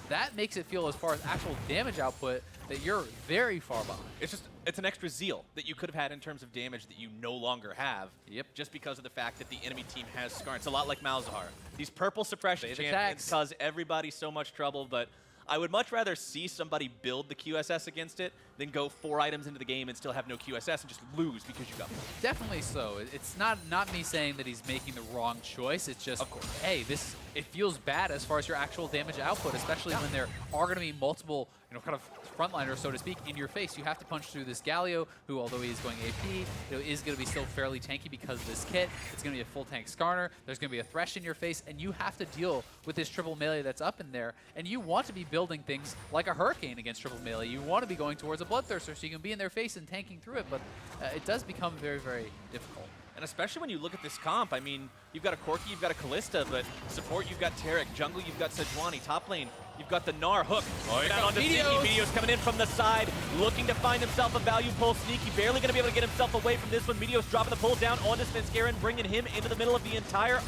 That makes it feel, as far as actual damage output, that you're very far behind. It's an extra zeal that you could have had in terms of damage that you no longer have. Yep. Just because of the fact that the enemy team has Skarner. It's a lot like Malzahar. These purple suppression champions cause everybody so much trouble, but I would much rather see somebody build the QSS against it than go 4 items into the game and still have no QSS and just lose because you got one. Definitely so. It's not me saying that he's making the wrong choice. It's just, of course, hey, this it feels bad as far as your actual damage output, especially when there are going to be multiple, kind of frontliners, so to speak, in your face. You have to punch through this Galio, who, although he is going AP, is going to be still fairly tanky because of this kit. It's going to be a full tank Skarner. There's going to be a Thresh in your face, and you have to deal with this triple melee that's up in there. And you want to be building things like a Hurricane against triple melee. You want to be going towards a Bloodthirster so you can be in their face and tanking through it, but it does become very, very difficult. And especially when you look at this comp, I mean, you've got a Corki, you've got a Kalista, but support, you've got Taric. Jungle, you've got Sejuani. Top lane, you've got the Gnar hook. Down onto Meteos. Meteos coming in from the side, looking to find himself a value pull. Sneaky barely going to be able to get himself away from this one. Meteos dropping the pull down onto Svenskeren, bringing him into the middle of the entire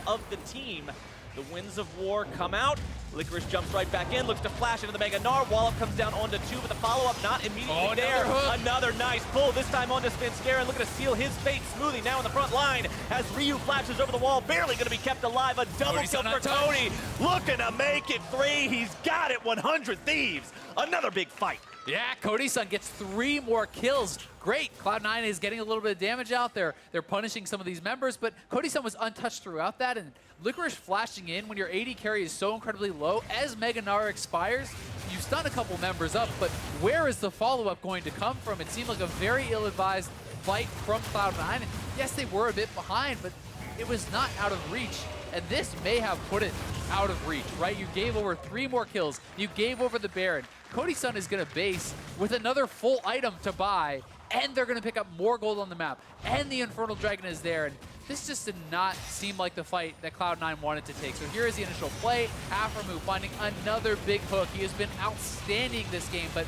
of the team. The Winds of War come out. Licorice jumps right back in, looks to flash into the Mega Gnar. Wallop comes down onto 2, but the follow-up not immediately there. Another nice pull, this time onto Svenskeren, looking to seal his fate. Smoothie now in the front line as Ryu flashes over the wall, barely going to be kept alive. A double kill for Cody, looking to make it 3. He's got it, 100 Thieves. Another big fight. Yeah, Cody Sun gets 3 more kills. Great. Cloud9 is getting a little bit of damage out there. They're punishing some of these members, but Cody Sun was untouched throughout that, and Licorice flashing in when your AD carry is so incredibly low. As Mega Gnar expires, you stun a couple members up, but where is the follow-up going to come from? It seemed like a very ill-advised fight from Cloud9. And yes, they were a bit behind, but it was not out of reach. And this may have put it out of reach, right? You gave over 3 more kills. You gave over the Baron. Cody Sun is going to base with another full item to buy, and they're going to pick up more gold on the map, and the Infernal Dragon is there. And this just did not seem like the fight that Cloud9 wanted to take. So here is the initial play. aphromoo finding another big hook. He has been outstanding this game, but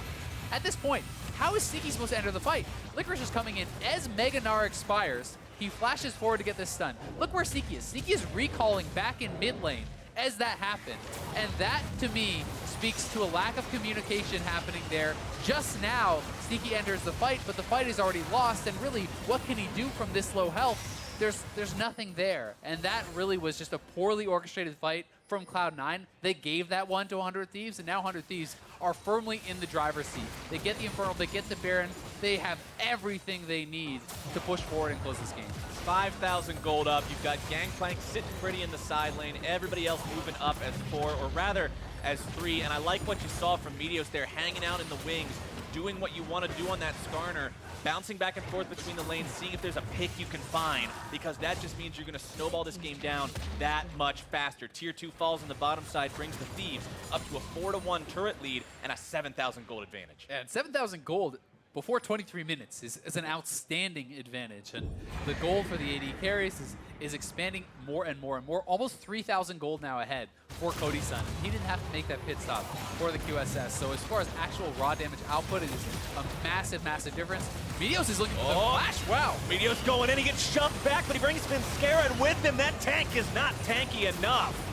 at this point, how is Sneaky supposed to enter the fight? Licorice is coming in as Mega Gnar expires. He flashes forward to get this stun. Look where Sneaky is. Sneaky is recalling back in mid lane as that happened. And that, to me, speaks to a lack of communication happening there. Just now, Sneaky enters the fight, but the fight is already lost, and really, what can he do from this low health? There's nothing there. And that really was just a poorly orchestrated fight from Cloud9. They gave that one to 100 Thieves, and now 100 Thieves are firmly in the driver's seat. They get the Infernal, they get the Baron, they have everything they need to push forward and close this game. 5,000 gold up. You've got Gangplank sitting pretty in the side lane. Everybody else moving up as 4, or rather as 3. And I like what you saw from Meteos there, hanging out in the wings, doing what you want to do on that Skarner, bouncing back and forth between the lanes, seeing if there's a pick you can find, because that just means you're going to snowball this game down that much faster. Tier 2 falls on the bottom side, brings the Thieves up to a 4-1 turret lead and a 7,000 gold advantage. And 7,000 gold before 23 minutes is an outstanding advantage. And the gold for the AD carries is expanding more and more and more. Almost 3,000 gold now ahead for Cody Sun. He didn't have to make that pit stop for the QSS. So as far as actual raw damage output, it is a massive, massive difference. Meteos is looking for the flash. Wow. Meteos going in, he gets shoved back, but he brings Svenskeren with him. That tank is not tanky enough.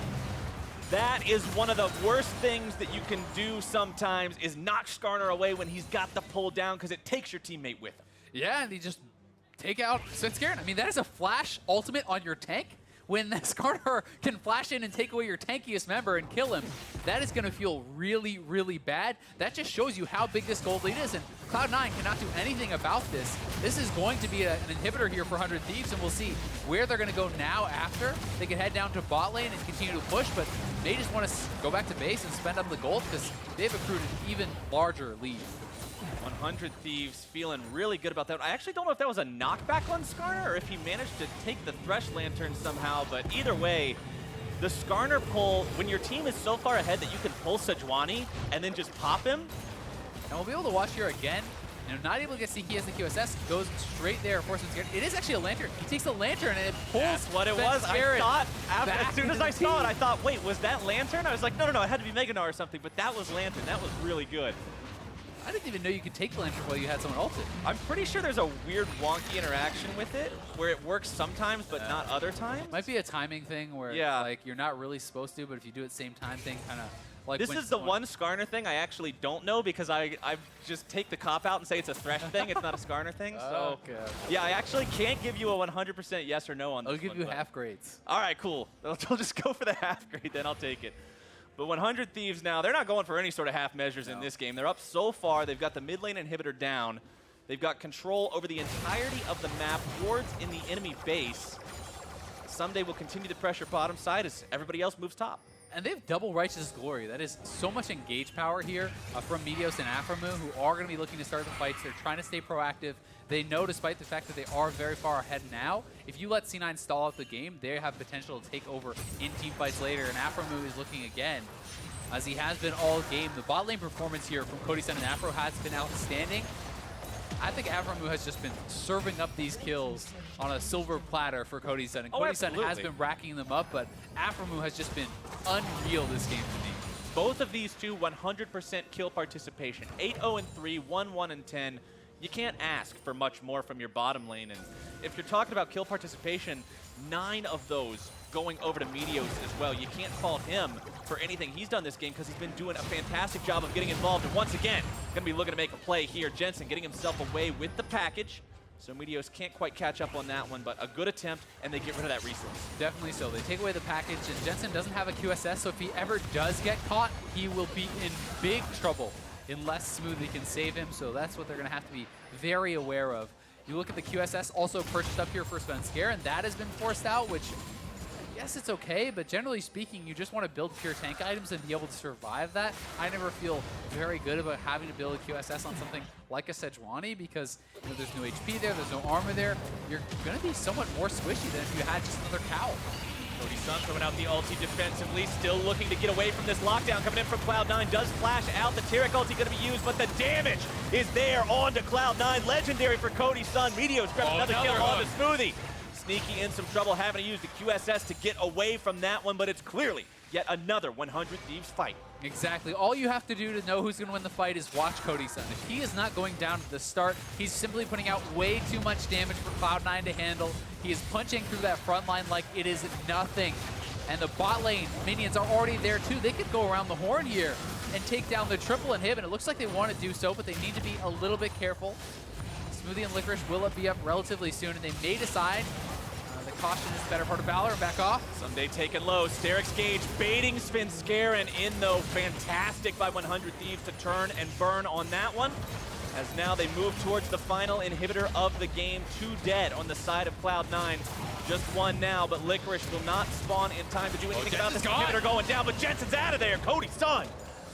That is one of the worst things that you can do sometimes, is knock Skarner away when he's got the pull down, because it takes your teammate with him. Yeah, and he just take out Svenskeren. I mean, that is a flash ultimate on your tank. When Skarner can flash in and take away your tankiest member and kill him, that is going to feel really, really bad. That just shows you how big this gold lead is, and Cloud9 cannot do anything about this. This is going to be an inhibitor here for 100 Thieves, and we'll see where they're going to go now after. They can head down to bot lane and continue to push, but they just want to go back to base and spend up the gold because they've accrued an even larger lead. 100 Thieves feeling really good about that. I actually don't know if that was a knockback on Skarner or if he managed to take the Thresh Lantern somehow, but either way, the Skarner pull, when your team is so far ahead that you can pull Sejuani and then just pop him. And we'll be able to watch here again. Not able to get Sneaky as the QSS, goes straight there for Svenskeren. It is actually a lantern. He takes the lantern and it pulls. That's what it was. I thought, as soon as I saw it, I thought, wait, was that lantern? I was like, no, it had to be Mega Gnar or something, but that was lantern. That was really good. I didn't even know you could take the lantern while you had someone ulted. I'm pretty sure there's a weird wonky interaction with it where it works sometimes but not other times. Might be a timing thing where like you're not really supposed to, but if you do it same time thing, kind of like this is the one Skarner thing I actually don't know, because I just take the cop out and say it's a Thresh thing. It's not a Skarner thing. So yeah, I actually can't give you a 100% yes or no on this. I'll give you half grades. All right, cool. I'll just go for the half grade, then I'll take it. But 100 Thieves now, they're not going for any sort of half measures in this game. They're up so far. They've got the mid lane inhibitor down. They've got control over the entirety of the map, wards in the enemy base. Ssumday will continue to pressure bottom side as everybody else moves top. And they have double Righteous Glory. That is so much engage power here from Meteos and aphromoo, who are going to be looking to start the fights. They're trying to stay proactive. They know, despite the fact that they are very far ahead now, if you let C9 stall out the game, they have potential to take over in team fights later. And aphromoo is looking again, as he has been all game. The bot lane performance here from Cody Sun and Afro has been outstanding. I think aphromoo has just been serving up these kills on a silver platter for Cody Sun. And Cody Sun has been racking them up, but aphromoo has just been unreal this game to me. Both of these two, 100% kill participation. 8-0-3, 1-1-10. You can't ask for much more from your bottom lane. And if you're talking about kill participation, 9 of those going over to Meteos as well. You can't fault him for anything he's done this game because he's been doing a fantastic job of getting involved. And once again, going to be looking to make a play here. Jensen getting himself away with the package. So Meteos can't quite catch up on that one, but a good attempt, and they get rid of that resource. Definitely so. They take away the package, and Jensen doesn't have a QSS, so if he ever does get caught, he will be in big trouble unless Smoothie can save him. So that's what they're going to have to be very aware of. You look at the QSS also purchased up here for Svenskeren, and that has been forced out, which yes, it's okay, but generally speaking, you just want to build pure tank items and be able to survive that. I never feel very good about having to build a QSS on something like a Sejuani because there's no HP there, there's no armor there. You're going to be somewhat more squishy than if you had just another cow. Cody Sun throwing out the ulti defensively, still looking to get away from this lockdown coming in from Cloud9. Does flash out, the Taric ulti going to be used, but the damage is there onto Cloud9. Legendary for Cody Sun. Meteos grab another kill onto Smoothie. Sneaky in some trouble, having to use the QSS to get away from that one, but it's clearly yet another 100 Thieves fight. Exactly. All you have to do to know who's going to win the fight is watch Cody Sun. If he is not going down to the start, he's simply putting out way too much damage for Cloud9 to handle. He is punching through that front line like it is nothing. And the bot lane minions are already there too. They could go around the horn here and take down the triple inhib, and it looks like they want to do so, but they need to be a little bit careful. Smoothie and Licorice will be up relatively soon, and they may decide the caution is the better part of Valor and back off. Ssumday taken low. Starix Gage baiting Svenskeren in though. Fantastic by 100 Thieves to turn and burn on that one. As now they move towards the final inhibitor of the game. 2 dead on the side of Cloud9. Just 1 now, but Licorice will not spawn in time to do anything about this inhibitor going down, but Jensen's out of there. Cody Sun.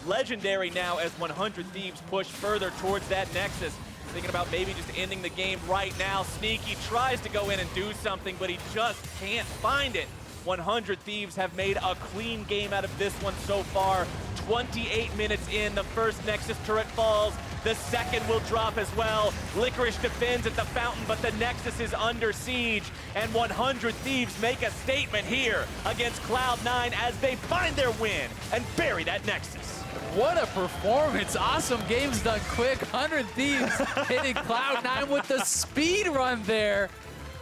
Legendary now as 100 Thieves push further towards that Nexus. Thinking about maybe just ending the game right now. Sneaky tries to go in and do something, but he just can't find it. 100 Thieves have made a clean game out of this one so far. 28 minutes in, the first Nexus turret falls. The second will drop as well. Licorice defends at the fountain, but the Nexus is under siege. And 100 Thieves make a statement here against Cloud9 as they find their win and bury that Nexus. What a performance. Awesome games done quick. 100 Thieves hitting Cloud9 with the speed run there.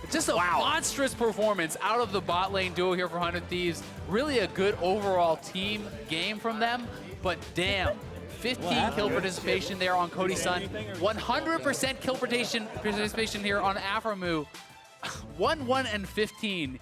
Just a monstrous performance out of the bot lane duo here for 100 Thieves. Really a good overall team game from them, but damn. 15 kill participation there on Cody Sun. 100% kill participation here on aphromoo. 1-1-15.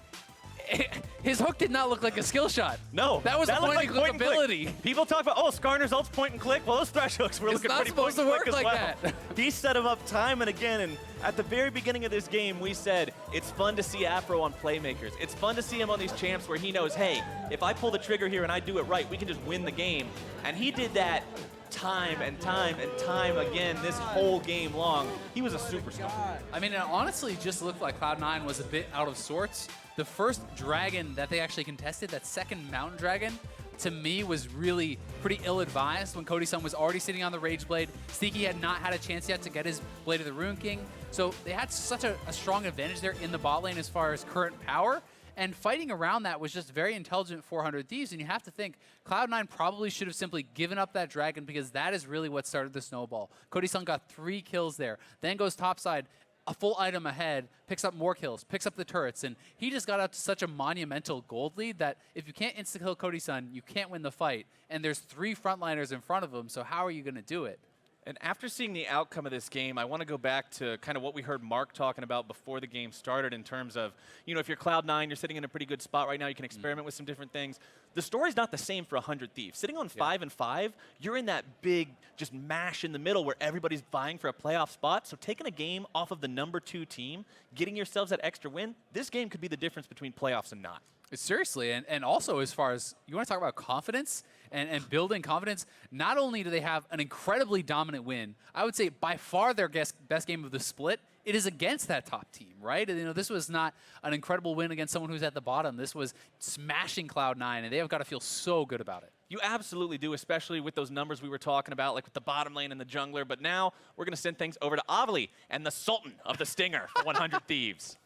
His hook did not look like a skill shot. No. That was a point-and-click ability. People talk about, oh, Skarner's ult's point and click. Well, those Thresh hooks were looking pretty point and click as well. It's not supposed to work like that. He set him up time and again, and at the very beginning of this game, we said, it's fun to see Afro on playmakers. It's fun to see him on these champs where he knows, hey, if I pull the trigger here and I do it right, we can just win the game. And he did that time and time and time again this whole game long. He was a superstar. I mean, it honestly just looked like Cloud9 was a bit out of sorts. The first dragon that they actually contested, that second mountain dragon, to me was really pretty ill-advised when Cody Sun was already sitting on the Rage Blade. Sneaky had not had a chance yet to get his Blade of the Rune King. So they had such a strong advantage there in the bot lane as far as current power. And fighting around that was just very intelligent 400 Thieves. And you have to think, Cloud9 probably should have simply given up that dragon because that is really what started the snowball. Cody Sun got 3 kills there, then goes topside, a full item ahead, picks up more kills, picks up the turrets, and he just got out to such a monumental gold lead that if you can't insta-kill Cody Sun, you can't win the fight. And there's 3 frontliners in front of him, so how are you going to do it? And after seeing the outcome of this game, I want to go back to kind of what we heard Mark talking about before the game started in terms of, you know, if you're Cloud9, you're sitting in a pretty good spot right now, you can experiment with some different things. The story's not the same for 100 Thieves. Sitting on 5 and 5, you're in that big just mash in the middle where everybody's vying for a playoff spot. So taking a game off of the #2 team, getting yourselves that extra win, this game could be the difference between playoffs and not. Seriously, and also as far as you want to talk about confidence and building confidence, not only do they have an incredibly dominant win, I would say by far their best game of the split, it is against that top team, right? You know, this was not an incredible win against someone who's at the bottom. This was smashing Cloud9, and they have got to feel so good about it. You absolutely do, especially with those numbers we were talking about, like with the bottom lane and the jungler. But now we're going to send things over to Avali and the Sultan of the Stinger for 100 Thieves.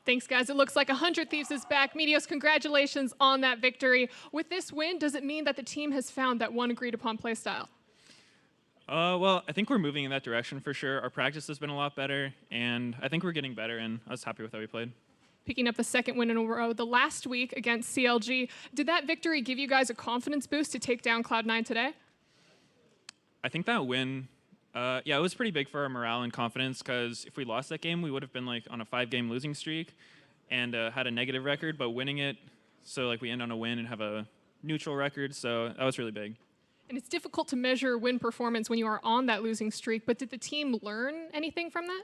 Thanks, guys. It looks like 100 Thieves is back. Meteos, congratulations on that victory. With this win, does it mean that the team has found that one agreed-upon playstyle? Well, I think we're moving in that direction for sure. Our practice has been a lot better, and I think we're getting better, and I was happy with how we played. Picking up the second win in a row, the last week against CLG. Did that victory give you guys a confidence boost to take down Cloud9 today? I think that win, yeah, it was pretty big for our morale and confidence, because if we lost that game, we would have been like on a 5-game losing streak and had a negative record, but winning it, so like we end on a win and have a neutral record, so that was really big. And it's difficult to measure win performance when you are on that losing streak, but did the team learn anything from that?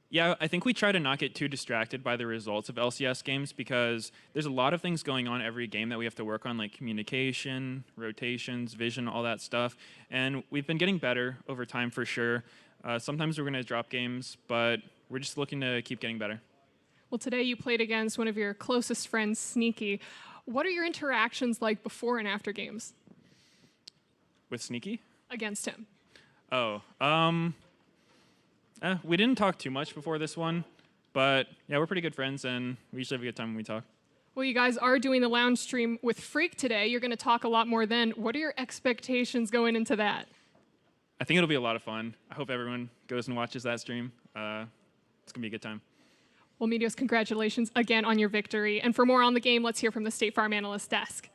Yeah, I think we try to not get too distracted by the results of LCS games, because there's a lot of things going on every game that we have to work on, like communication, rotations, vision, all that stuff. And we've been getting better over time for sure. Sometimes we're going to drop games, but we're just looking to keep getting better. Well, today you played against one of your closest friends, Sneaky. What are your interactions like before and after games? With Sneaky? Against him. Oh, we didn't talk too much before this one, but yeah, we're pretty good friends, and we usually have a good time when we talk. Well, you guys are doing the lounge stream with Freak today. You're going to talk a lot more then. What are your expectations going into that? I think it'll be a lot of fun. I hope everyone goes and watches that stream. It's going to be a good time. Well, Meteos, congratulations again on your victory. And for more on the game, let's hear from the State Farm Analyst Desk.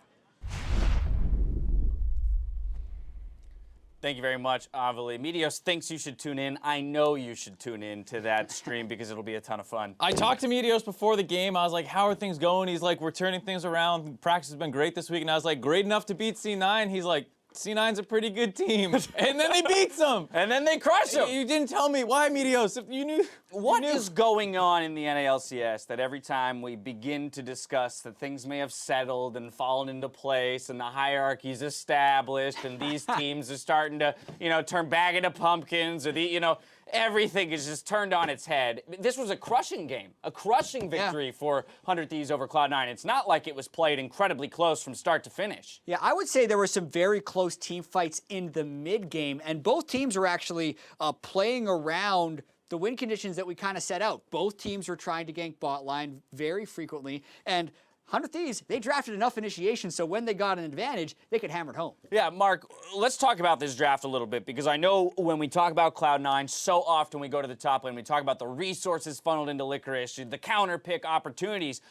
Thank you very much, Avali. Meteos thinks you should tune in. I know you should tune in to that stream because it'll be a ton of fun. I talked to Meteos before the game. I was like, how are things going? He's like, we're turning things around. Practice has been great this week. And I was like, great enough to beat C9? He's like, C9's a pretty good team. And then they beat them. And then they crush them. You didn't tell me why, Meteos. If you knew. What is going on in the NALCS that every time we begin to discuss that things may have settled and fallen into place and the hierarchy's established and these teams are starting to, turn bag into pumpkins, or everything is just turned on its head. This was a crushing game, a crushing victory for 100 Thieves over Cloud9. It's not like it was played incredibly close from start to finish. Yeah, I would say there were some very close team fights in the mid game, and both teams were actually playing around the win conditions that we kind of set out. Both teams were trying to gank bot line very frequently, and 100 Thieves, they drafted enough initiation so when they got an advantage, they could hammer it home. Yeah, Mark, let's talk about this draft a little bit, because I know when we talk about Cloud9, so often we go to the top lane, we talk about the resources funneled into Licorice, the counter pick opportunities.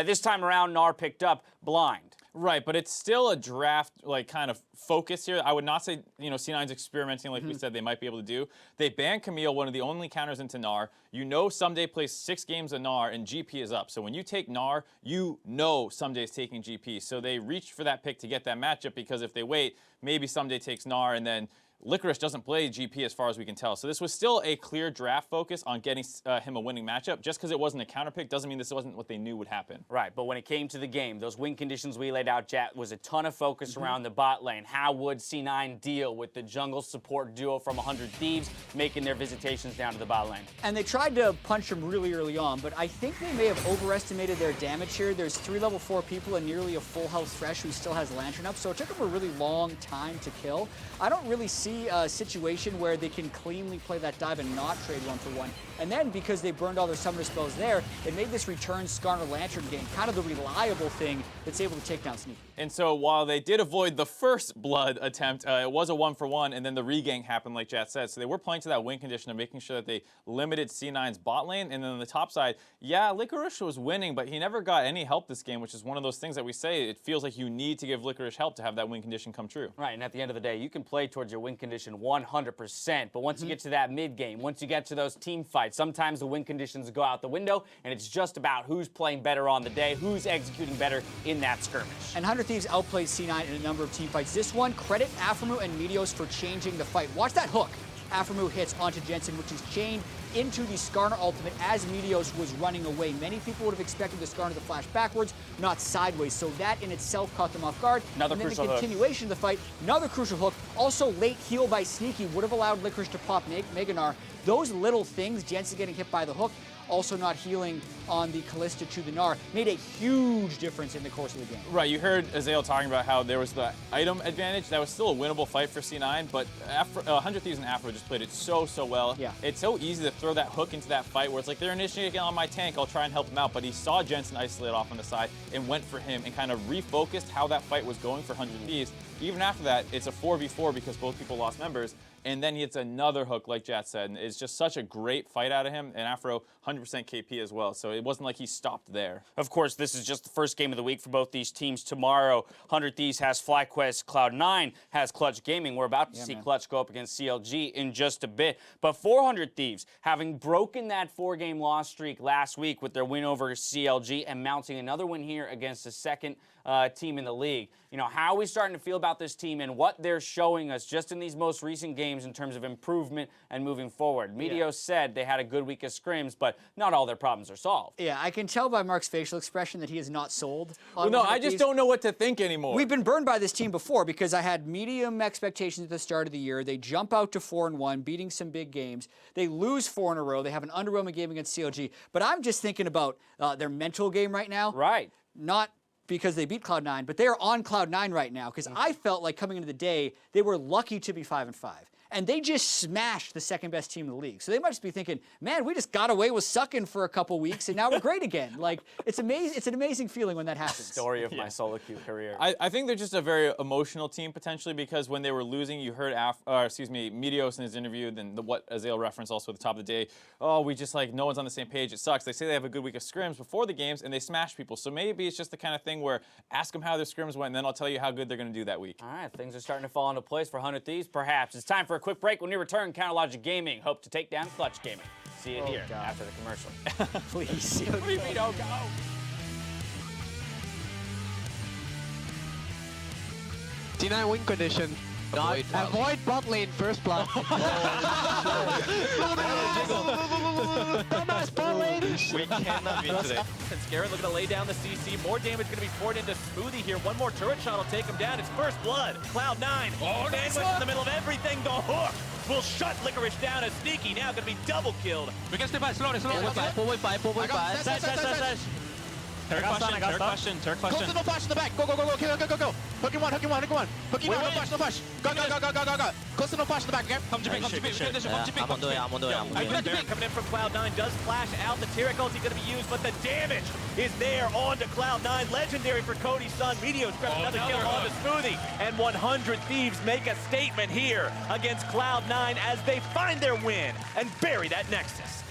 This time around, Gnar picked up blind. Right, but it's still a draft, kind of focus here. I would not say, C9's experimenting like we said they might be able to do. They banned Camille, one of the only counters into Gnar. Ssumday plays 6 games of Gnar, and GP is up. So when you take Gnar, Ssumday's taking GP. So they reached for that pick to get that matchup, because if they wait, maybe Ssumday takes Gnar, and then Licorice doesn't play GP as far as we can tell. So this was still a clear draft focus on getting him a winning matchup. Just because it wasn't a counter pick doesn't mean this wasn't what they knew would happen. Right, but when it came to the game, those win conditions we laid out, Jet, was a ton of focus around the bot lane. How would C9 deal with the jungle support duo from 100 Thieves making their visitations down to the bot lane? And they tried to punch him really early on, but I think they may have overestimated their damage here. There's 3 level 4 people and nearly a full health Thresh who still has Lantern up, so it took them a really long time to kill. I don't really see a situation where they can cleanly play that dive and not trade 1-for-1. And then, because they burned all their summoner spells there, it made this return Skarner Lantern game kind of the reliable thing that's able to take down Sneaky. And so while they did avoid the first blood attempt, it was a 1-for-1, and then the regang happened like Jet said. So they were playing to that win condition of making sure that they limited C9's bot lane. And then on the top side, yeah, Licorice was winning, but he never got any help this game, which is one of those things that we say, it feels like you need to give Licorice help to have that win condition come true. Right, and at the end of the day, you can play towards your win condition 100%, but once you get to that mid game, once you get to those team fights, sometimes the win conditions go out the window, and it's just about who's playing better on the day, who's executing better in that skirmish. And 100 Thieves outplayed C9 in a number of team fights. This one, credit aphromoo and Meteos for changing the fight. Watch that hook. aphromoo hits onto Jensen, which is chained into the Skarner ultimate as Meteos was running away. Many people would have expected the Skarner to flash backwards, not sideways, so that in itself caught them off guard. Another and then crucial the continuation of the fight, another crucial hook. Also late heal by Sneaky would have allowed Licorice to pop Gnar. Those little things, Jensen getting hit by the hook, also not healing on the Kalista to the Gnar, made a huge difference in the course of the game. Right, you heard Azael talking about how there was the item advantage. That was still a winnable fight for C9, but 100 Thieves and Afro just played it so well. Yeah. It's so easy to throw that hook into that fight where it's like, they're initiating on my tank, I'll try and help him out, but he saw Jensen isolate off on the side and went for him and kind of refocused how that fight was going for 100 Thieves. Even after that, it's a 4v4 because both people lost members. And then he hits another hook, like Jat said, and it's just such a great fight out of him. And Afro, 100% KP as well, so it wasn't like he stopped there. Of course, this is just the first game of the week for both these teams. Tomorrow, 100 Thieves has FlyQuest, Cloud9 has Clutch Gaming. We're about to see Clutch go up against CLG in just a bit. But 400 Thieves, having broken that 4-game loss streak last week with their win over CLG and mounting another win here against the second team in the league. You know, how are we starting to feel about this team and what they're showing us just in these most recent games in terms of improvement and moving forward? Meteos said they had a good week of scrims, but not all their problems are solved. Yeah, I can tell by Mark's facial expression that he is not sold. Well, no, I just don't know what to think anymore. We've been burned by this team before because I had medium expectations at the start of the year. They jump out to 4-1, beating some big games. They lose 4 in a row. They have an underwhelming game against CLG. But I'm just thinking about their mental game right now. Right. Not because they beat Cloud9, but they are on Cloud9 right now because I felt like coming into the day, they were lucky to be 5-5. And they just smashed the second best team in the league. So they might just be thinking, man, we just got away with sucking for a couple weeks and now we're great again. Like, it's amazing. It's an amazing feeling when that happens. Story of my solo queue career. I think they're just a very emotional team potentially because when they were losing, you heard Meteos in his interview, then what Azael referenced also at the top of the day, oh, we just like, no one's on the same page, it sucks. They say they have a good week of scrims before the games and they smash people. So maybe it's just the kind of thing where ask them how their scrims went and then I'll tell you how good they're gonna do that week. All right, things are starting to fall into place for 100 Thieves, perhaps. It's time for a quick break. When we return, Counterlogic Gaming hope to take down Clutch Gaming. See you here after the commercial. Please. What do you mean, oh, go? D9 win condition. Avoid bot lane first blood. Dumbass bot lane. We cannot beat today. Svenskeren looking to lay down the CC. More damage going to be poured into Smoothie here. One more turret shot will take him down. It's first blood. Cloud9. Bandwidth in the middle of everything. The hook will shut Licorice down as Sneaky. Now going to be double killed. We can step back slowly. 4.5. Turret question. Close to no flash in the back. Go. Hooking one. No flash. Go. Close to no flash in the back, okay? Come to me. I'm on it. Coming in from Cloud9 does flash out. The Taric ulti going to be used, but the damage is there onto Cloud9. Legendary for Cody Sun. Meteos grab another kill onto Smoothie. And 100 Thieves make a statement here against Cloud9 as they find their win and bury that Nexus.